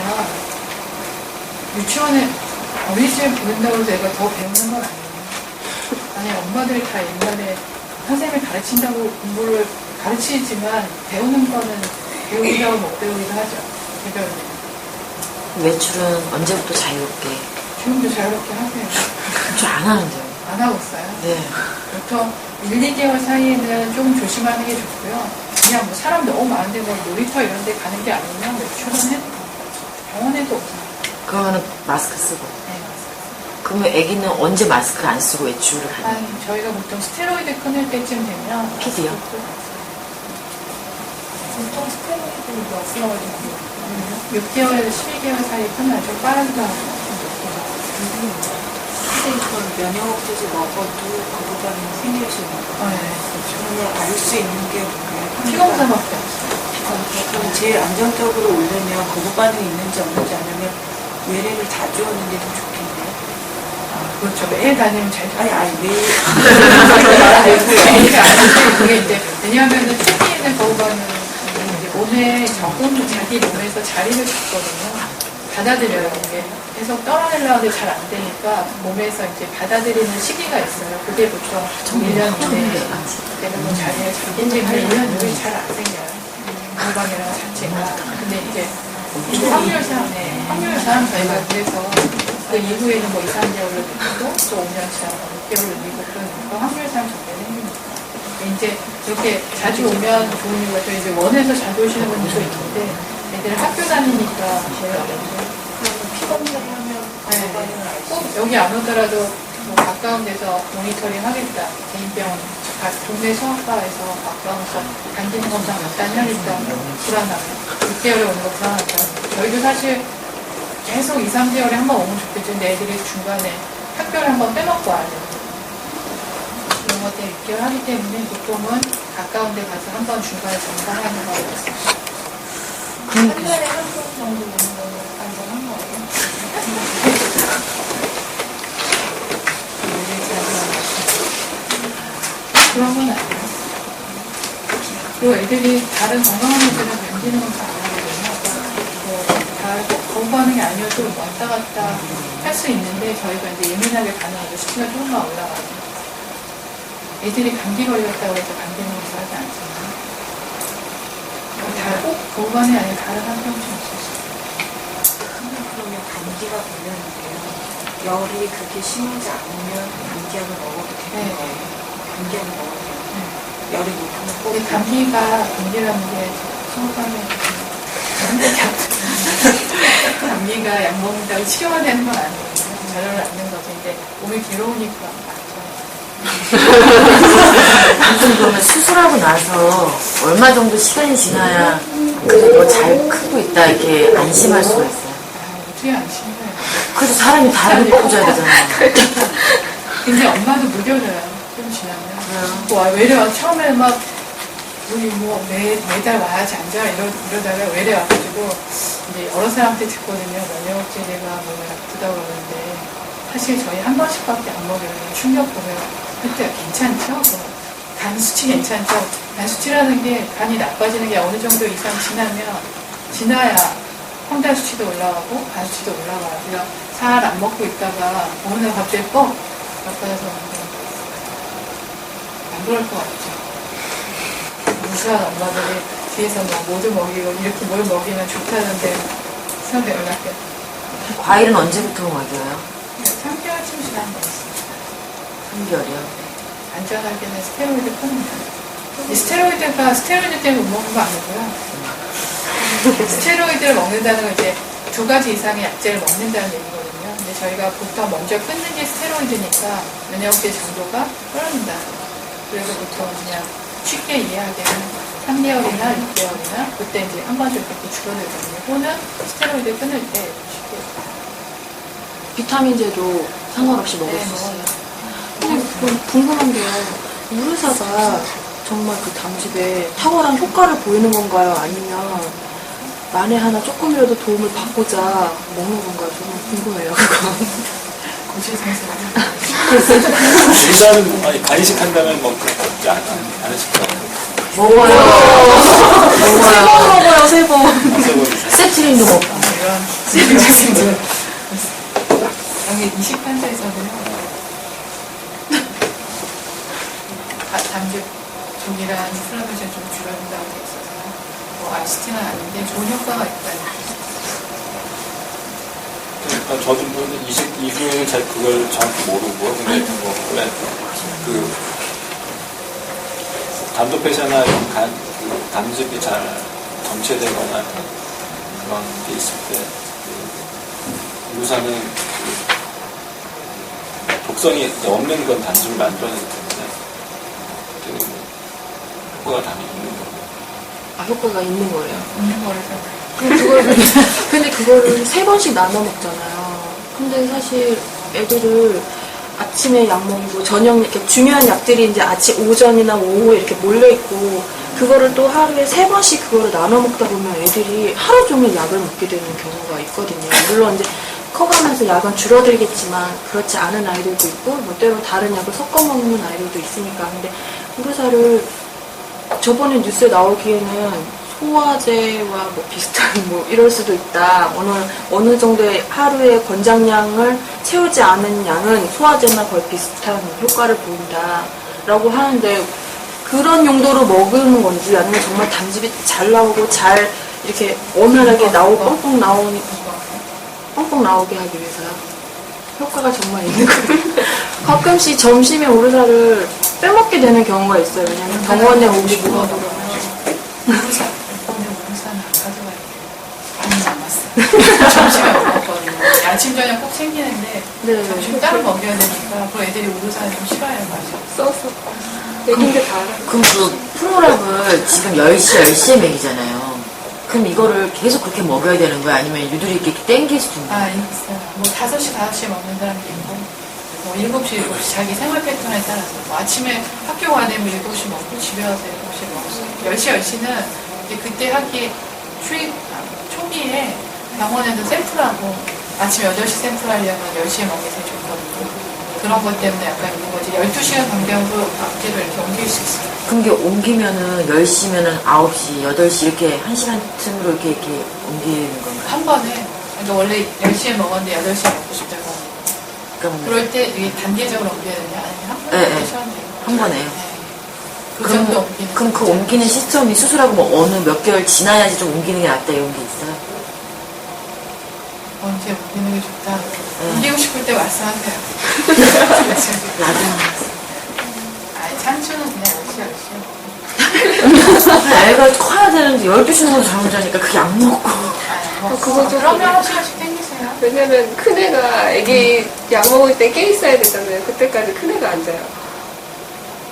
유치원에 어린이집에 보낸다고 해서 애가 더 배우는 건 아니에요. 만약에 엄마들이 다 옛날에 선생님이 가르친다고 공부를 가르치지만 배우는 거는 배우기도 하고 못 배우기도 하죠. 개별로. 외출은 언제부터 자유롭게? 지금도 자유롭게 하세요. 저 안 하는데요. 안 하고 있어요. 네. 보통 1, 2개월 사이에는 조금 조심하는 게 좋고요. 그냥 뭐 사람 너무 많은데 뭐 놀이터 이런 데 가는 게 아니면 외출은 해도 병원에도 없어요. 그러면은 마스크 쓰고. 네, 맞습니다. 그러면 아기는 언제 마스크를 안 쓰고 외출을 가요? 저희가 보통 스테로이드 끊을 때쯤 되면 피디요? 보통 스테로이드 말씀하시는 6개월에서 12개월 사이에 끊어요. 좀 빠르기도 하고. 선생님, 면역제제 먹어도 거부감이 생길 수 있는 거예요. 네, 그러면 알 수 있는 게 뭐예요? 피검사밖에 없어요. 그럼 제일 안정적으로 오려면 거부 반응이 있는지 없는지 아니면 외래를 자주 오는 게 더 좋겠네요. 그렇죠. 매일 다니면 잘 아니 매일 그러니까 그게 이제 왜냐하면은 초기에는 거부반응은 이제 몸에 적응 자기 몸에서 자리를 잡거든요. 받아들여요. 이게 계속 떨어내려고 하는데 잘 안 되니까 몸에서 이제 받아들이는 시기가 있어요. 그게 보통 1년 이내에 대부분 자리를 잡긴 때문에 1년 후에 잘 안 생겨요. 거부반응이라는 자체가. 근데 이제 확률상 저희가 그래서 그 이후에는 뭐 2, 3개월로 늘리고 또 5년 지나고 6개월로 늘리고 그러니까 확률상 적게 생기니까. 이제 그렇게 자주 오면 좋은 이유가 또 이제 원해서 자주 오시는 분들도 있는데 애들 학교 다니니까 제일 어려운데 피검사를 하면 거부반응을 알 수 꼭 여기 안 오더라도 뭐 가까운 데서 모니터링 하겠다. 개인병원, 동네 소아과에서 가까워서 감기 검사 몇 단 해야겠다. 불안하고 6개월에 오는 거 불안하다. 저희도 사실 계속 2, 3개월에 한 번 오면 좋겠죠. 근데 애들이 중간에 학교를 한 번 빼먹고 와야 돼요. 그런 것 때문에 6개월 하기 때문에 보통은 가까운 데 가서 한 번 중간에 점검하는 거라고 있어요. 한 달에 한 번 정도 오는 거는 안전한 거예요. 그런 건 아니에요. 그리고 애들이 다른 건강한 애들은 견디는 건 다 알거든요. 다 거부반응이 아니어도 왔다 갔다 할 수 있는데 저희가 이제 예민하게 반응하고 수치가 조금만 올라가요. 애들이 감기 걸렸다고 해서 감기는 거 하지 않잖아요. 다 꼭 거부반응이 아니라 다른 한평증 있었어요. 그러면 감기가 걸렸는데요. 열이 그렇게 심하지 않으면 감기약을 먹어도 되는 네. 거예요. 감기약을 먹어도 되는 열이 높으면 꼭 근데 감기라는 게 소감에 감기가 약 먹는다고 치료가 되는 건 아니에요. 자료를 앓는 거죠. 근데 몸이 괴로우니까 아무튼 그러면 수술하고 나서 얼마 정도 시간이 지나야 그래도 잘 크고 있다 이렇게 안심할 수가 있어요. 어떻게 안 심해요. 그래도 사람이 다른 거 보줘야 되잖아요. 근데 엄마도 무뎌져요. 좀 지나면. 와, 외래 처음에 막 우리 뭐 매달 와야지 앉아 이러다가 외래 와가지고 이제 여러 사람한테 듣거든요. 면역제제가 몸에 아프다고 그러는데 사실 저희 한 번씩밖에 안 먹여요. 충격 보면 그때 괜찮죠? 다 간 수치 괜찮죠? 간 수치라는 게 간이 나빠지는 게 어느 정도 이상 지나야 황당 수치도 올라가고 간 수치도 올라가요. 그래서 살 안 먹고 있다가 어느 날 갑자기 나빠져서 안 그럴 것 같죠. 무수한 엄마들이 뒤에서 막 모두 먹이고 이렇게 뭘 먹이면 좋다는데 선배 연락해. 과일은 언제부터 먹여요? 3개월쯤 지난 거 있어요. 3개월이요? 안전하게는 스테로이드 푸는 거예요. 이 스테로이드 때문에 못 먹는 거 아니고요. 스테로이드를 먹는다는 건 이제 2가지 이상의 약제를 먹는다는 얘기거든요. 근데 저희가 보통 먼저 끊는 게 스테로이드니까 면역계 정도가 떨어진다. 그래서 보통 그냥 쉽게 이해하기에는 3개월이나 6개월이나 그때 이제 한 번씩 그렇게 줄어들거든요. 또는 스테로이드 끊을 때 쉽게. 비타민제도 상관없이 먹을 네, 수 있어요. 먹어요. 그럼 궁금한 게요. 우르사가 정말 그 담즙에 탁월한 효과를 보이는 건가요? 아니면 만에 하나 조금이라도 도움을 받고자 먹는 건가요? 정말 궁금해요, 그거. 고실생생. 의사는 아니 간이식 한다면 뭐 그렇게 안 하실 것 같아요. 먹어요. 먹어요, 세 번. 세트린도 먹고. 이런 세빙생들. 여기 20판자에서는요. 담즙 종이랑 플라보젠 좀 줄여준다고 돼 있어서 뭐 아시티는 아닌데 좋은 효과가 있다는 그러니까 저도 이후에는 잘 그걸 정확히 모르고 근데 뭐 원래 그 담도폐사나 이런 그 담즙이 잘 정체되거나 그런 게 있을 때 그 우산은 그 독성이 없는 건 담즙을 만들어내기 때문에 그 효과가 당연히 있는 거고. 아, 효과가 있는 거예요. 있는 거라서 근데 그거를 3번씩 나눠 먹잖아요. 근데 사실 애들을 아침에 약 먹이고 저녁 이렇게 중요한 약들이 이제 아침 오전이나 오후에 이렇게 몰려 있고 그거를 또 하루에 3번씩 그거를 나눠 먹다 보면 애들이 하루 종일 약을 먹게 되는 경우가 있거든요. 물론 이제 커가면서 약은 줄어들겠지만 그렇지 않은 아이들도 있고 뭐 때로 다른 약을 섞어 먹는 아이들도 있으니까. 근데 우르사를 저번에 뉴스에 나오기에는 소화제와 뭐 비슷한 뭐 이럴 수도 있다. 어느 정도의 하루의 권장량을 채우지 않은 양은 소화제나 거의 비슷한 효과를 보인다라고 하는데 그런 용도로 먹는 건지 아니면 정말 담즙이 잘 나오고 잘 이렇게 원활하게 나오고 뻥뻥 나오게 하기 위해서요. 효과가 정말 있는 거예요. 가끔씩 점심에 오르사를 빼먹게 되는 경우가 있어요. 왜냐면 병원에 오고 우산 안 가져가야 돼요. 많이 남았어요. 점심에 먹었거든요. 아침 저녁 꼭 챙기는데 네. 점심 따로 먹여야 되니까 그 애들이 우산을 좀 싫어해요. 맛이. 써서 얘긴데 다 알아요. 그럼 그 프로락을 지금 10시에 먹이잖아요. 그럼 이거를 계속 그렇게 먹여야 되는 거야? 아니면 유들이 이렇게 땡길 수도 있는 거야? 아, 있어요. 뭐 5시, 5시에 먹는 사람도 있고, 뭐 7시, 7시 자기 생활 패턴에 따라서. 뭐 아침에 학교 가야 되면 7시 먹고, 집에 와서 7시에 먹고. 10시, 10시는 이제 그때 학기 초기에 병원에서 샘플하고, 아침 8시 샘플하려면 10시에 먹는 게 제일 좋거든요. 그런 것 때문에 약간 있는 거지. 12시간 간격으로 앞뒤로 이렇게 옮길 수 있어요. 그럼 이게 옮기면은 10시면은 9시, 8시 이렇게 1시간 틈으로 이렇게 옮기는 건가요? 한 번에, 그러니까 원래 10시에 먹었는데 8시에 먹고 싶다고 하는 그럼 그럴 때 이게 단계적으로 옮겨야 되냐 아니면 한 번에 네, 네. 하셔야 돼요. 한 번에요? 그 정도 옮기는 그럼 그 거죠. 옮기는 시스템이 수술하고 뭐 어느 몇 개월 지나야지 좀 옮기는 게 낫다 이런 게 있어요? 언제 옮기는 게 좋다. 옮기고 싶을 때 말씀하세요. 나도. 아니 찬수는 그냥 10시. 애가 커야 되는데 12시는 거 잠을 자니까 그 약 먹고. 그거 좀 그러면 한 시간씩 땡기세요. 왜냐면 큰애가 애기 약 먹을 때 깨 있어야 되잖아요. 그때까지 큰애가 안 자요.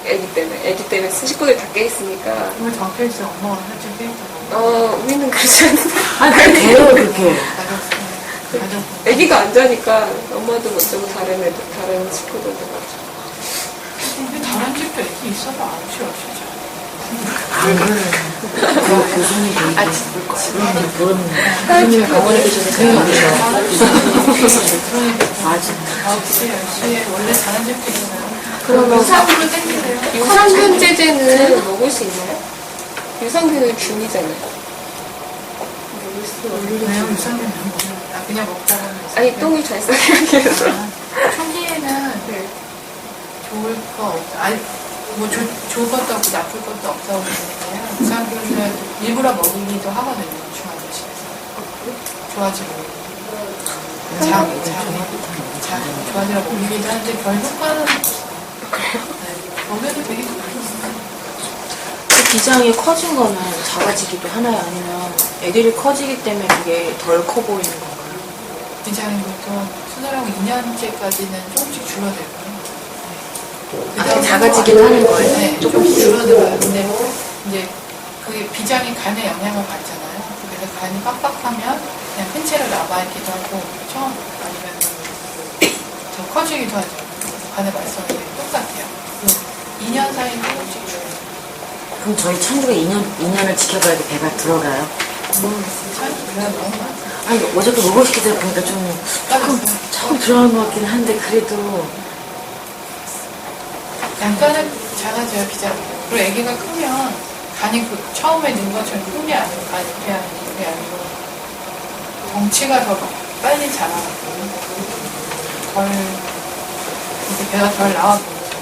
애기 때문에 식구들 다 깨 있으니까. 오늘 더 펴있어. 엄마가 살짝 땡기고. 우리는 그렇지 않은데. 아니, 그게 돼요, 그렇게. 가족. 애기가 안 자니까 엄마도 먼저고 다른 식구들도 먼저. 근데 다른 집도 애기 있어도 9시, 10시죠. 안 그래. 그 교수님이 되게 예쁠 거야. 교수님이 병원에 계셔서 되게 많으셔. 맞아. 9시, 10시에 원래 자는 집도 있어요. 그러면 유산으로 땡기세요. 유산균제제는 먹을 수 있나요? 유산균은 균이잖아요. 왜요? 유산균 안 먹어요? 아, 그냥 먹다가 아니, 똥이 잘 싸게 해서. 초기에는 좋을 거 없다. 아니, 뭐 좋을 것도 없고 나쁠 것도 없다고 보는데요. 유산균은 일부러 먹이기도 하거든요. 중환자실에서. 좋아지고. 좋아지라 먹이기도 하는데 별 효과는 없어요. 먹여도 되게 좋아요. 비장이 커진 거는 작아지기도 하나요? 아니면 애들이 커지기 때문에 그게 덜 커 보이는 건가요? 비장이 보통 수술하고 2년째까지는 조금씩 줄어들고요. 아, 작아지긴 하는 거예요? 네, 조금씩 줄어들어요. 근데 이제 그게 비장이 간에 영향을 받잖아요. 그래서 간이 빡빡하면 그냥 큰 채로 남아있기도 하고, 처음 아니면 더 커지기도 하죠. 간의 발성이 똑같아요. 2년 사이에 조금씩 줄어요. 그럼 저희 창조가 2년을 지켜봐야 돼 배가 들어가요? 참, 그래야 너무 많아요. 아니 어저께 먹어 시키다 보니까 조금 들어간 것 같긴 한데 그래도 약간은 작아져요, 비장이. 그리고 아기가 크면 간이 처음에 넣은 것처럼 큰 게 아니고, 간이 그게 아니고, 덩치가 더 빨리 자라고, 이제 배가 덜 나와 보이죠.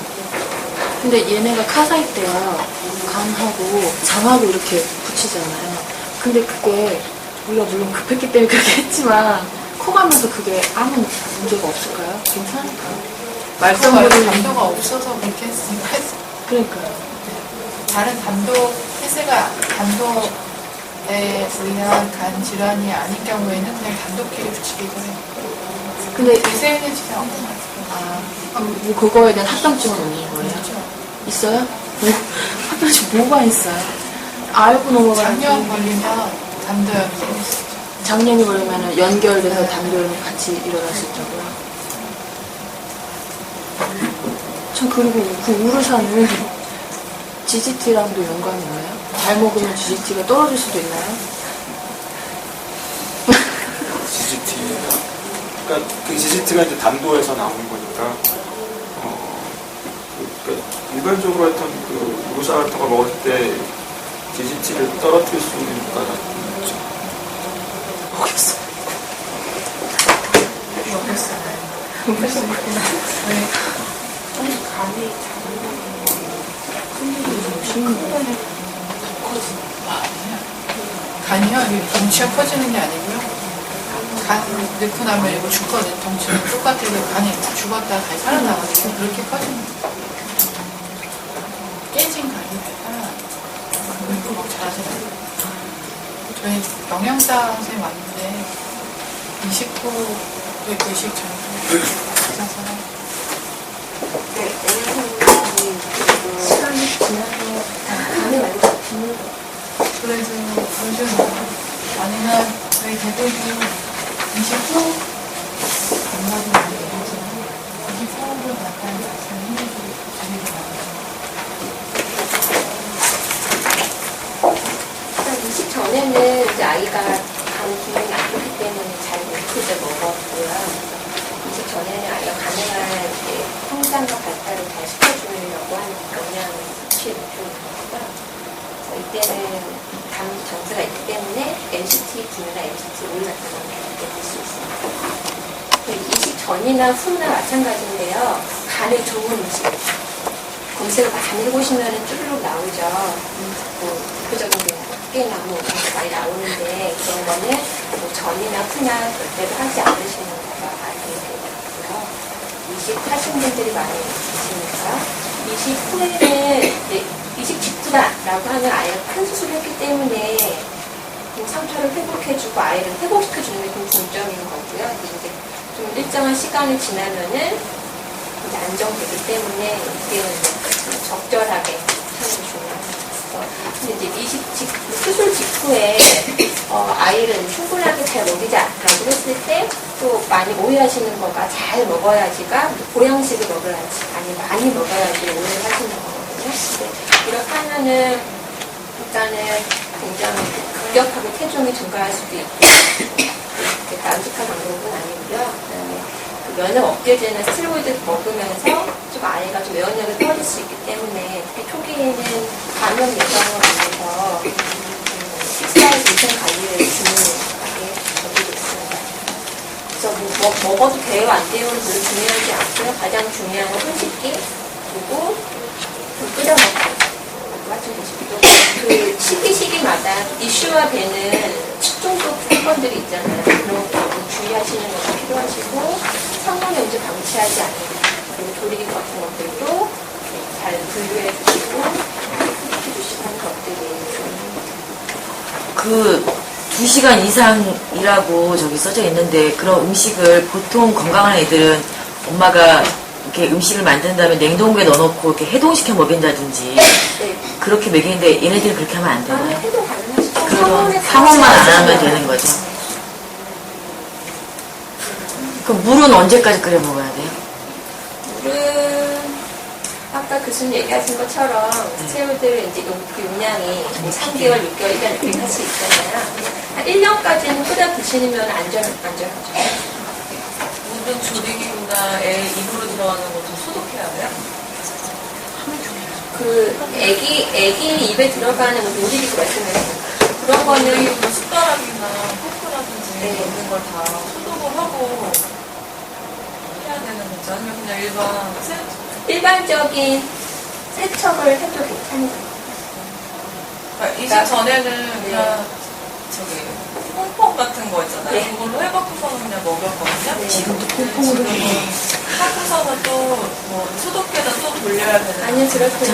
근데 얘네가 카사이 때요, 간하고 장하고 이렇게 붙이잖아요. 근데 그게 우리가 물론 급했기 때문에 그렇게 했지만 커가면서 그게 아무 문제가 없을까요? 괜찮을까요? 말썽거리는 담도가 없어서 그렇게 했으니까 했어요. 그러니까요. 다른 담도에 의한 간 질환이 아닌 경우에는 그냥 담도끼리 붙이기도 해요. 근데 대세에는 진짜 없는 뭐 그거에 대한 합병증은 없는 거예요? 거죠. 있어요? 뭐, 합병증 뭐가 있어요? 알고 넘어가는 작년 걸리면 담도염이 생길 수 있죠. 작년이 걸리면 연결돼서 담도염이 같이 일어날 수 있다고요? 전 그리고 그 우르사는 GGT랑도 연관이 있나요? 잘 먹으면 GGT가 떨어질 수도 있나요? GGT. 그러니까 그 GGT가 이제 담도에서 나오는 거니까, 그러니까 일반적으로 하여튼 그 우르사 같은 거 먹을 때 GGT를 떨어뜨릴 수 있는 효과가 있죠. 모르겠어요. 간이요? 이게 덩치가 커지는 게 아니고요. 간 넣고 나면 이거 죽거든요. 덩치는 똑같아요. 간이 죽었다가 다시 살아나거든요. 그렇게 커지는 거예요. 깨진 간이 살아나요. 그리고 막 자라잖아요. 저희 영양사 선생님 왔는데 29회 의식 정도 있어서 시간이 지나서 간이 많이 잡히는 거. 그래서 요즘 아니면 저희 대부분 29 건강이 많이 되지만 24호로 나타나는 말씀을 힘들게 드리고 나가요. 이식 전에는 이제 아이가 간 기능이 안 좋기 때문에 잘 못 크게 먹었고요. 이식 전에는 아이가 가능한 이제 성장과 발달을 잘 시켜주려고 하는 영양을 섭취를 줬고요. 이때는 간 정수가 있기 때문에 NCT-D나 NCT-O를 나타나게 될 수 있습니다. 이식 전이나 후나 마찬가지인데요. 간에 좋은 음식. 검색을 많이 해보시면 쭈르륵 나오죠. 대표적인 게 깨나무 이런 게 많이 나오는데 그런 거는 뭐 전이나 후나 절대로 하지 않으시는 거가 아니게 되고요. 이식하신 분들이 많이 있으니까 이식 후에는 이제 이식 직후다라고 하면 아이가 큰 수술을 했기 때문에 그 상처를 회복해주고 아이를 회복시켜주는 게 좀 중점인 거고요. 이제 좀 일정한 시간이 지나면은 이제 안정되기 때문에 이때는 적절하게 하는 게 중요합니다. 근데 이제 수술 직후에 아이를 충분하게 잘 먹이자라고 했을 때 또 많이 오해하시는 거가 잘 먹어야지가 보양식을 먹어야지 아니 많이 먹어야지 오해를 하시는 거거든요. 근데 이렇게 하면은 일단은 굉장히 급격하게 체중이 증가할 수도 있고 이렇게 바람직한 방법은 아니고요. 그다음에 그 면역 억제제나 스테로이드 먹으면서 좀 하고 아이가 좀 면역력이 떨어질 수 있기 때문에 특히 초기에는 감염 예방을 위해서 식사의 위생 관리를 중요하게 여기고 있습니다. 그래서 뭐 먹어도 돼요 안 돼요는 별로 중요하지 않고요. 가장 중요한 건 손씻기 그리고 불 끓여 먹고 그 시기마다 이슈화 되는 식중독 사건들이 있잖아요. 그런 거 좀 주의하시는 것도 필요하시고 성분 염증 방치하지 않는 그리고 조리기 같은 것들도 잘 분류해 주시고 해주시는 것들이 그 2시간 이상이라고 저기 써져 있는데 그런 음식을 보통 건강한 애들은 엄마가 이렇게 음식을 만든 다음에 냉동고에 넣어놓고 이렇게 해동시켜 먹인다든지 네. 그렇게 먹이는데 얘네들은 그렇게 하면 안 되나요? 해도 가능하시죠. 그럼 상온만 안 하면 되는 거죠. 그럼 물은 언제까지 끓여 먹어야 돼요? 물은 아까 교수님 얘기하신 것처럼 새우들 이제 그 용량이 3개월, 6개월 이렇게 할 수 있잖아요. 한 1년까지는 끓여 드시면 안전하죠. 물은 조리기구나 애 입으로 들어가는 것도 소독해야 돼요? 그 애기 입에 들어가는 요리기구 말씀하시는 그런 거는 뭐 숟가락이나 포크라든지 네. 있는 걸 다 소독을 하고 해야 되는 거죠? 아니면 그냥 일반적인 세척을 해도 괜찮은 거예요. 그러니까 이식 전에는 그냥 저기 퐁퐁 같은 거 있잖아요. 네. 그걸로 해갖고서는 그냥 먹였거든요. 네. 지금도 퐁퐁으로 해. 하고서는 또 뭐 소독기에다 또 돌려야 되는 아니요, 그렇게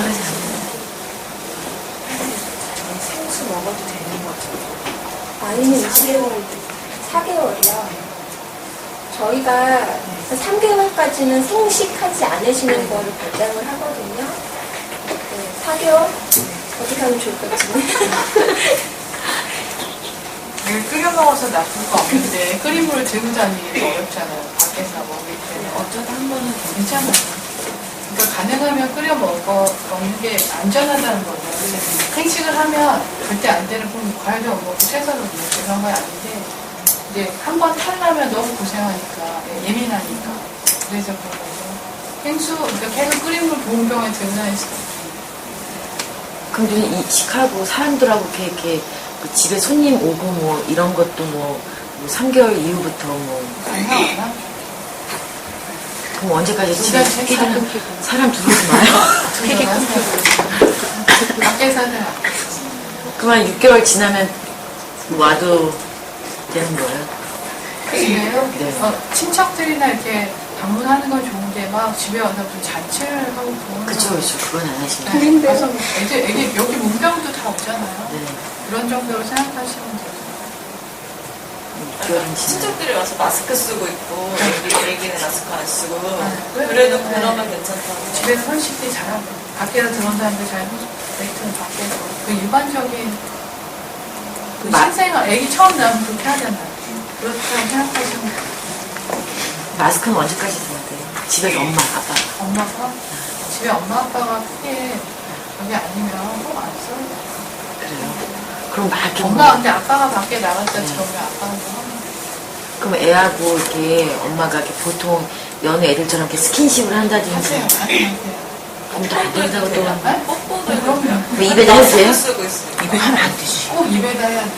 생수 먹어도 되는 거죠? 아니면 4개월이요. 저희가 3개월까지는 생식하지 않으시는 거를 권장을 하거든요. 네, 4개월? 어떻게 하면 좋을 것 같은데? 끓여 먹어서 나쁜 거 없는데 끓인 물을 들고 다니기 어렵잖아요. 밖에서 먹을 때는 어쩌다 한 번은 괜찮아요. 그러니까 가능하면 끓여 먹는 게 안전하다는 거죠. 생식을 하면 절대 안 되는 건 과일도 못 먹고 채소도 못 먹고 그런 건 아닌데 이제 한 번 탈라면 너무 고생하니까 예민하니까 그래서 그런 거죠. 생수 그러니까 계속 끓인 물 보온병에 들고 다닐 수도 있고. 그럼 눈이 이식하고 사람들하고 이렇게 그 집에 손님 오고 뭐 이런 것도 뭐 3개월 이후부터 뭐 가능하나? 그럼 언제까지 집에 우리가 제일 사람 들어오지 마요. 폐기 밖에서는 그만 6개월 지나면 와도 되는 거예요? 그래요? 네. 친척들이나 이렇게 방문하는 건 좋은데 막 집에 와서 좀 잔치를 하고 그런 그쵸, 그쵸. 그건 안 하시면. 네. 그래서 애기 여기 문병도 다 오잖아요. 네. 그런 정도로 생각하시면 돼요. 6개월은 지나. 친척들이 와서 마스크 쓰고 있고 애기는 마스크 안 쓰고 네. 그래도 네. 그러면 괜찮다고. 집에서 손 씻기 잘하고 밖에서 들어온 사람들 잘 메이트는 밖에서 그 일반적인 그 신생아 애기 처음 나오면 그렇게 하잖아요. 그렇다고 생각하시면 돼요. 마스크는 언제까지 써야 돼요? 집에서 엄마, 아빠. 엄마가 집에 엄마 아빠가 크게 여기 아니면 꼭 안 써요. 그래요? 그럼 막 이렇게 엄마 근데 아빠가 밖에 나갔다 네. 들어오면 아빠가 좀 하면 그럼 애하고 이렇게 엄마가 이렇게 보통 여느 애들처럼 이렇게 스킨십을 한다든지 하세요. 아니 그럼 또 안 된다고 또 네? 뽀뽀도 그러면 뭐 입에다 해도 돼요? 쓰고 있어요. 입에 하면 안 되지. 꼭 입에다 해야 돼.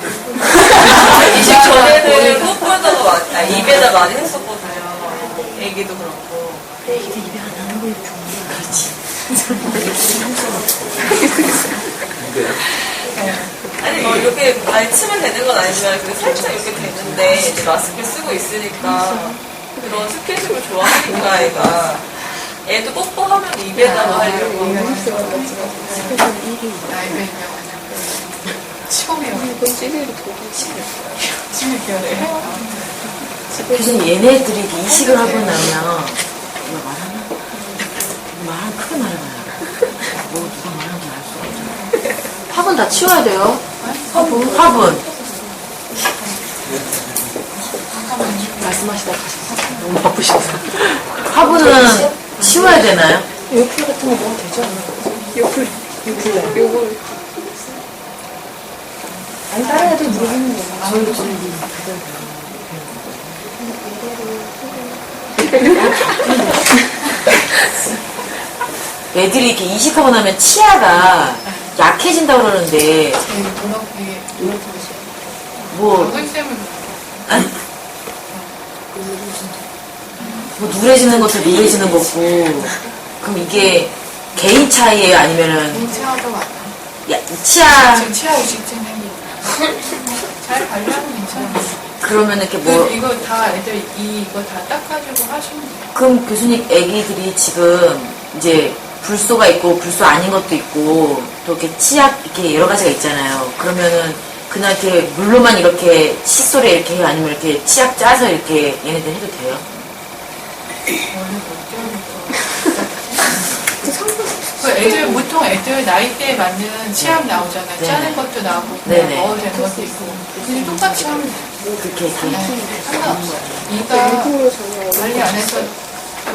이식 전에는 뽀뽀에다가 입에다 많이 했었거든요. 애기도 그렇고. 아니 뭐 이렇게 많이 치면 되는 건 아니지만 그 살짝 이렇게 되는데 이제 마스크 쓰고 있으니까 그런 스킨십을 좋아하니까 애가 애도 뽀뽀하면 입에다가 하려고 나 입에 있냐고 치범이요. 이건 찌개를 보고 치매기요. 교수님 얘네들이 이렇게 이식을 하고 나면 이거 말하나? 말하면 크게 말해봐요. 뭐 누가 말하는지 알 수가 없잖아. 화분 다 치워야 돼요. 화분. 말씀하시다가 가셔서 너무 바쁘셔서. 화분은 치워야 되나요? 요플 같은 거 먹으면 되죠? 요플. 아니, 다른 애들 물어보는 거야. 애들이 이렇게 이식하고 나면 치아가 약해진다고 그러는데, 되게 노력하게 뭐, 선생님은 뭐 누래지는 것도 누래지는 거고, 그럼 이게 개인 차이예요? 아니면은, 치아도 많아. 치아, 지금 치아 이식증 생기고 잘 관리하면 괜찮아요. 그러면 이렇게 뭐, 이거 다 애들 이거 다 닦아주고 하시면 돼요. 그럼 교수님 애기들이 지금 이제 불소가 있고 불소 아닌 것도 있고 또 이렇게 치약 이렇게 여러 가지가 있잖아요. 그러면은 그냥 이렇게 물로만 이렇게 칫솔에 이렇게 해요? 아니면 이렇게 치약 짜서 이렇게 얘네들 해도 돼요? 원래 그 애들 보통 애들 나이대에 맞는 치약 나오잖아요. 네. 짜는 것도 나오고 네네. 그냥 먹어도 되는 것도 있고 그냥 똑같이 하면 돼요. 그렇게 이렇게 네, 상관없어요. 이가 관리 안 해서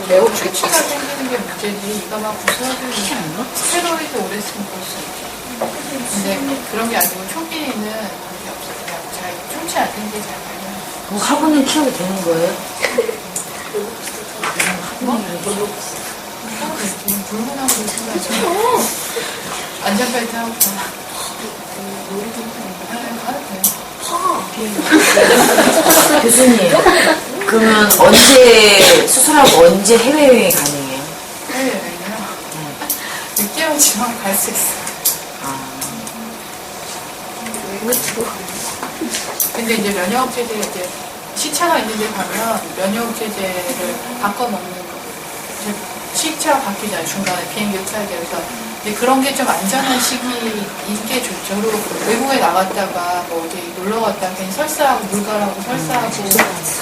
매우 출치가 생기는 게 문제지 이가 막 부서지지 않아? 스테로이드 오래 쓰면 그럴 수 있죠. 근데 그런 게 아니고 총기는 관계 없어요. 그냥 잘 충치 안 생기게 잘 관리하면 뭐 학원은 키워도 되는 거예요? 불문하고 있어야죠. 안전벨트 하고 교수님 그러면 언제 수술하고 언제 해외여행이 가능해요? 네, 6개월 지나면 갈 수 있어요. 근데 이제 면역제제 이제 시차가 있는 데 가면 면역제제를 바꿔 먹는 거. 이제 시차가 바뀌잖아요. 중간에 비행기 타야 돼요. 그래서 이제 그런 게 좀 안전한 시기인 게 좋죠. 그리고 외국에 나갔다가 뭐 어디 놀러 갔다가 괜히 설사하고 물가라고 설사하고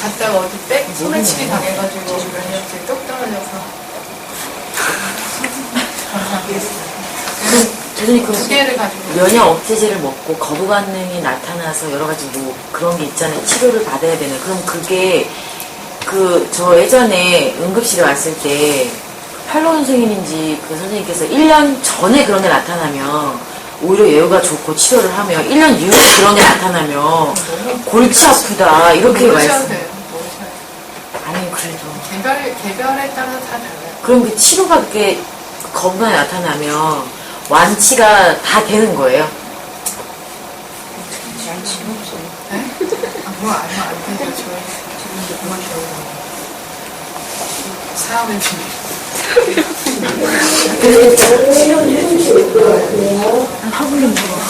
갔다가 어디 소매치기 당해가지고 면역제제 뚝 떨어져서. 교수님 두 개를 가지고 면역 억제제를 먹고 거부 반응이 나타나서 여러 가지 뭐 그런 게 있잖아요. 치료를 받아야 되는. 그럼 그게 저 예전에 응급실에 왔을 때 팔로 선생님인지 그 선생님께서 1년 전에 그런 게 나타나면 오히려 예후가 좋고 치료를 하면 1년 이후에 그런 게 나타나면 골치 아프다 이렇게 모르셔도 말씀. 돼요. 아니 그래도 개별에 따라서 다 달라요. 그럼 그 치료가 그렇게 거부가 나타나면 완치가 다 되는 거예요? 네? 뭐 아니면 안 되죠. 저희 그만 사업을 학원은 키워도 된다잖아.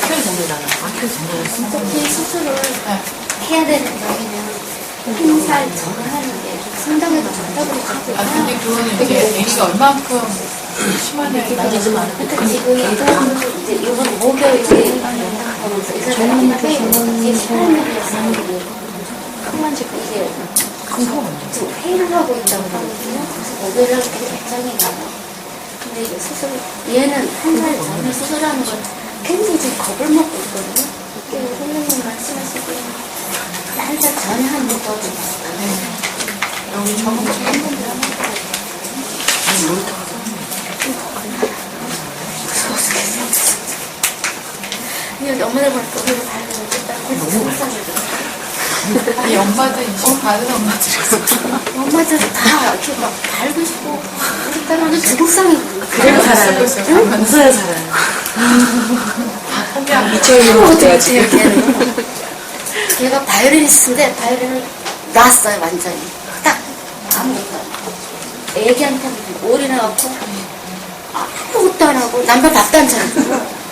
키워도 된다잖아. 어차피 수술을 해야 되는 경우는 한 살 전에 하는 게 성장에도 좋다고 하고 근데 그거는 이제 애기가 얼만큼 심하냐에 따라서 그러니까 지금 이제 이번 5개월째 연락하면서 의사들한테 지금 18년이었어요. 그만 지금 이제 지금 회의를 하고 있다고 하거든요. 그래서 5개월 이렇게 결정이 나요. 근데 이제 수술 얘는 한 살 전에 수술하는 걸 굉장히 지금 겁을 먹고 있거든요. 이게 선생님 말씀하시기에 한 살 전에 하는 게 더 좋아요. 여기 적응증 했는데 근데 엄마들 보니까 우리가 달려서 너무 불쌍해요. 이 엄마들 이식 받은 엄마들이어서 엄마들 다 이렇게 막 달고 싶고 우리 딸은 불쌍해. 그래도 살아요. 웃어야 살아요. 미쳐있는 어떻게 지금 걔가 바이올리니스트인데 바이올린을 놨어요 완전히. 딱 아무것도 안 하고 애기한테 올인해갖고 아무것도 안 하고 남편 밥도 안 차리고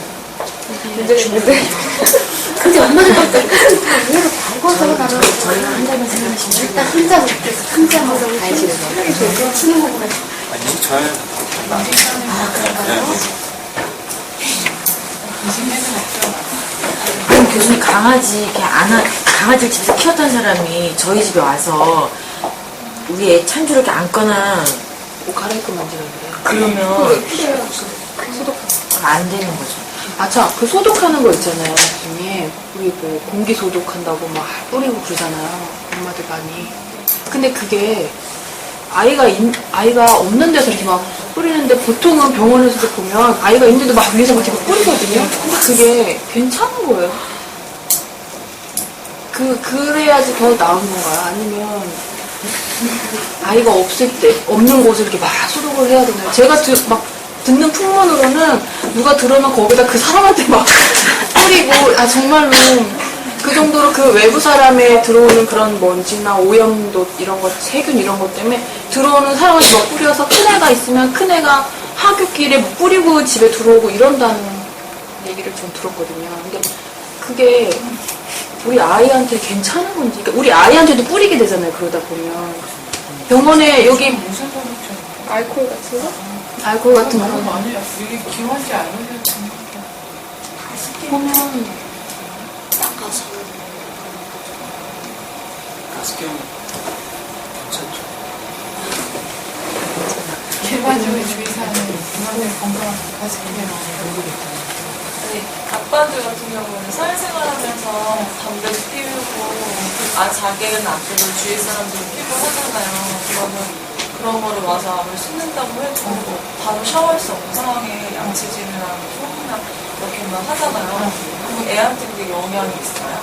근데 엄마들 밖에 얘를 밟아서 나는 일단 혼자 못해서 혼자만 가야지 치는 거구나. 아니, 저는 그럼 교수님 강아지 이렇게 강아지를 집에서 키웠던 사람이 저희 집에 와서 우리 애 찬주를 이렇게 안거나 옷 갈아입고 만지는데요. 그러면 안 되는 거죠. 그 소독하는 거 있잖아요. 나중에 우리 뭐 공기 소독한다고 막 뿌리고 그러잖아요. 엄마들 많이. 근데 그게 아이가 없는 데서 이렇게 막 뿌리는데 보통은 병원에서도 보면 아이가 있는데도 막 위에서 막 이렇게 뿌리거든요. 근데 그게 괜찮은 거예요. 그래야지 더 나은 건가요? 아니면 아이가 없을 때 없는 곳을 이렇게 막 소독을 해야 되나요? 제가 막 듣는 풍문으로는 누가 들어오면 거기다 그 사람한테 막 뿌리고 정말로 그 정도로 그 외부 사람에 들어오는 그런 먼지나 오염도 이런 것, 세균 이런 것 때문에 들어오는 사람한테 막 뿌려서 큰애가 있으면 큰애가 하굣길에 뭐 뿌리고 집에 들어오고 이런다는 얘기를 좀 들었거든요. 근데 그게 우리 아이한테 괜찮은 건지, 그러니까 우리 아이한테도 뿌리게 되잖아요. 그러다 보면 병원에 여기 무슨 소리죠? 알코올 같은 거? 알코올 같은 거 너무 많아요. 이게 기원지 알려줬으니까. 보면 가습기용 괜찮죠. 일반적인 주의사항은 중앙의 건강한 가습기에 나오는 아니, 아빠들 같은 경우는 사회생활하면서 담배도 피우고, 자기는 안 피우고 주위 사람들은 피우고 하잖아요. 그러면 그런 거를 와서 암을 씻는다고 해도 바로 샤워할 수 없는 상황에 양치질이나 소음이나 이렇게만 하잖아요. 그럼 애한테 그게 영향이 있어요?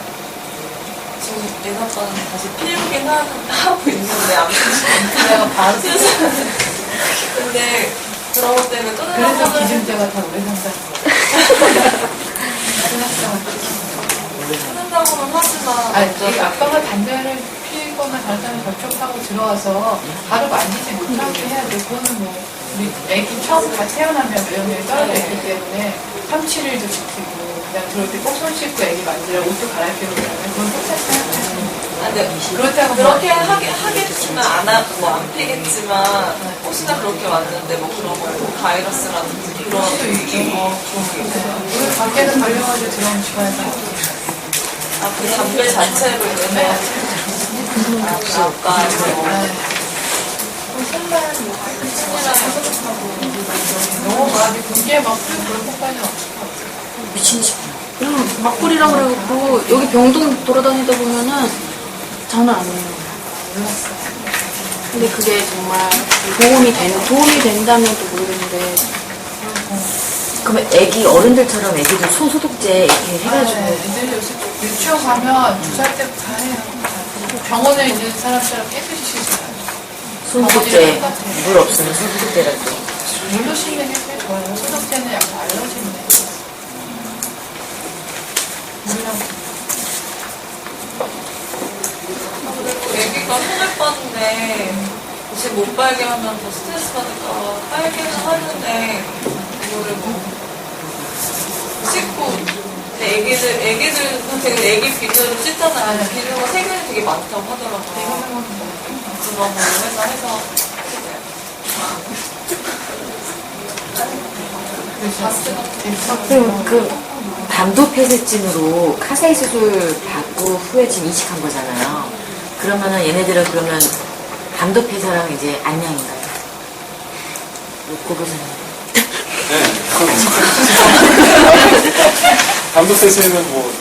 지금 얘 아빠는 다시 피우긴 하고 있는데 아무튼 내가 바로 근데 그런 것 때문에 또 그래서 다른 기준제가 다 오래 산다는 거예요. 끊는다고는 하지만 이 아빠가 담배를 피거나 다른 사람이 접촉하고 들어와서 바로 만지지 못하게 해야 돼. 그거는 뭐 우리 애기 처음 다 태어나면 면역력이 떨어져 있기 때문에 3, 7일도 지키고 그냥 들어올 때 꼭 손 씻고 애기 만지라 옷도 갈아입히고 그러면 그건 똑같아요. 근데 그렇다고 그렇게 하겠지만 안 피겠지만 혹시나 그렇게 왔는데 뭐 그런 거 바이러스라든지 그런 수도 있죠. 그런 게 있어요. 우리 밖에서 걸려가지고 들어오면 집안에서 그 담배 자체로 인해서 아까 손발 뭐 친이랑 소독하고 너무 많이 그게 막 그런 것까지는 없을 것 같아요. 미친 짓. 그냥 막 뿌리라고 그래갖고 여기 병동 돌아다니다 보면은 장난 아니에요. 근데 그게 정말 도움이 된다면 또 모르겠는데 그러면 어른들처럼 애기도 손소독제 이렇게 해가지고. 애들 요새 유치원 가면 2살 때부터 해요. 병원에 있는 사람처럼 깨끗이 씻어요. 손소독제, 물 없으면 손소독제라고. 물로 씻는 게 제일 좋아요. 소독제는 약간 알러지인데. 애기가 손을 빠는데 이제 못 빨게 하면 더 스트레스 받을까 빨게는 하는데 이거를 뭐 씻고 애기들 되게 애기 비누로 씻잖아요. 비누가 세균이 되게 많다고 하더라고요. 그런 걸로 해서 그럼 담도 폐쇄증으로 카사이 수술 받고 후에 지금 이식한 거잖아요. 그러면은 얘네들은 그러면 담도 폐쇄랑 이제 안양인가요? 고교사님. 네. 담도세수는 뭐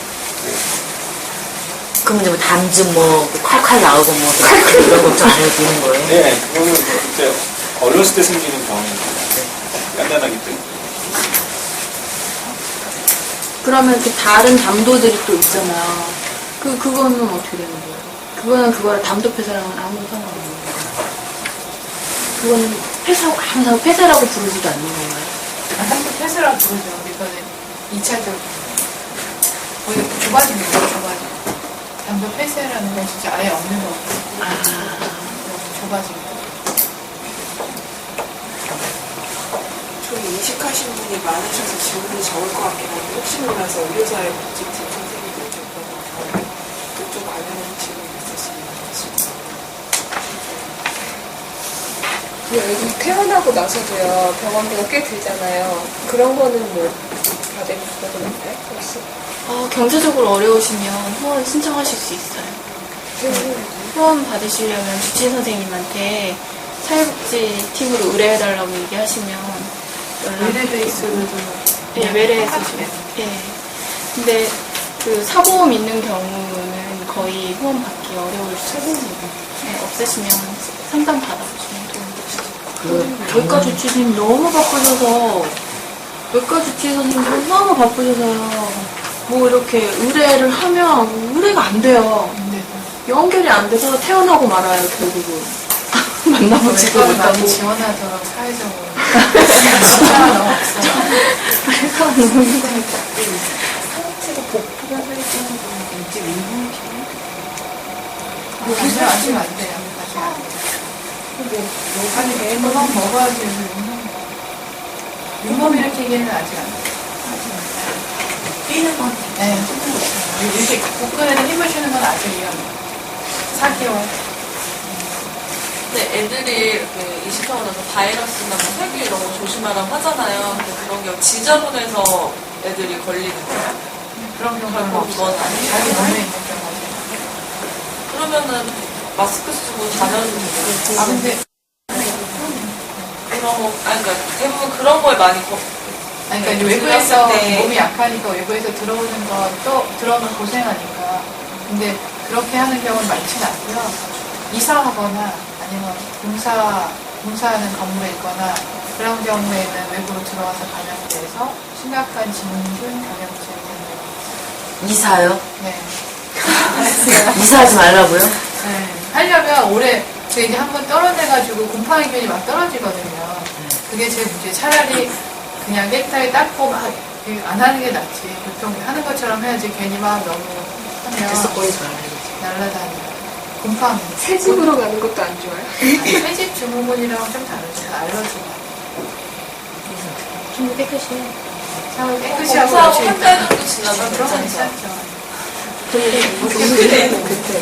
그럼 이제 뭐 담즙 콸콸 나오고 이런 걱정 안 해도 되는 거예요? 네, 그거는 이제 어렸을 때 생기는 병입니다. 깐깐하기 때문에. 그러면 그 다른 담도들이 또 있잖아요. 그거는 어떻게 되는 거예요? 그거는 그거랑 담도 폐쇄랑은 아무 상관없는 거예요. 그거는 항상 폐쇄라고 부르지도 않는 건가요? 한국 폐쇄라고 부르죠. 이거는 2차적으로. 거의 조바지입니다. 조바지. 담배 폐쇄라는 건 진짜 아예 없는 거 같아요. 조바지입니다. 저희 이식하신 분이 많으셔서 질문이 적을 것 같긴 한데 혹시 몰라서 의료사회복지팀 선생님들 여쭤봐서 그쪽 관련한 질문 있으시면 애기 태어나고 나서도요, 병원비가 꽤 들잖아요. 그런 거는 뭐 받을 수가 있나요? 혹시? 경제적으로 어려우시면 후원 신청하실 수 있어요. 후원 받으시려면 주치의 선생님한테 사회복지팀으로 의뢰해달라고 얘기하시면 외래베이스로도 네, 외래에서 예. 근데 그 사보험 있는 경우는 거의 후원 받기 어려울 수 있어요. 네, 없으시면 상담 받아보시면 도움이 되시죠. 외과 주치의 선생님 너무 바쁘셔서 외과 주치의 선생님 너무 바쁘셔서요. 뭐 이렇게 의뢰를 하면 의뢰가 안 돼요. 연결이 안 돼서 태어나고 말아요, 결국은. 만나보지도 외과를 많이 못하고. 지원하더라고, 사회적으로. 진짜 너무 없어. 외과 너무 힘들어. 상체가 복부가 살찌는 건 이제 윗몸이 아직 안 돼요. 아직 안 돼요. 아니, 매번 먹어야지. 윗몸 일으키기에는 아직 안 돼요. 뛰는 건 네, 이렇게 복근에다 힘을 주는 건 아직 위험해요. 4개월. 근데 애들이 그 20하고 나서 바이러스나 뭐 세균 이런 거 조심하라고 하잖아요. 근데 그런 게 지저분해서 애들이 걸리는 거예요. 그런 경우는 결국 없어요. 그건 아니에요. 자기 몸에 있는 경우는. 그러면은 마스크 쓰고 자면 아, 근데, 그런 거, 아니 그러니까 대부분 그런 거에 많이 아니, 그러니까 이제 외부에서 들어갔을 때 몸이 약하니까 외부에서 들어오는 건 또 들어오면 고생하니까. 근데 그렇게 하는 경우는 많지는 않고요. 이사하거나 아니면 공사하는 건물에 있거나 그런 경우에는 외부로 들어와서 감염돼서 심각한 진균 감염증이 생겨요. 이사요? 네. 이사하지 말라고요? 네. 하려면 올해 그 이제 한번 떨어져가지고 곰팡이균이 막 떨어지거든요. 그게 제일 문제. 차라리 그냥 깨끗하게 닦고 막 안 하는 게 낫지. 보통 하는 것처럼 해야지 괜히 막 너무 하면 들썩거리지 말아요. 날라다녀요. 곰팡이. 새집으로 가는 것도 안 좋아요. 새집 증후군이랑은 좀 다르죠. 알러지가. 좀 깨끗이 해. 샤워 깨끗이 하고 공사하고 며칠 한 달 있다가. 정도 지나면 그런 건 괜찮죠. 괜찮죠. 그때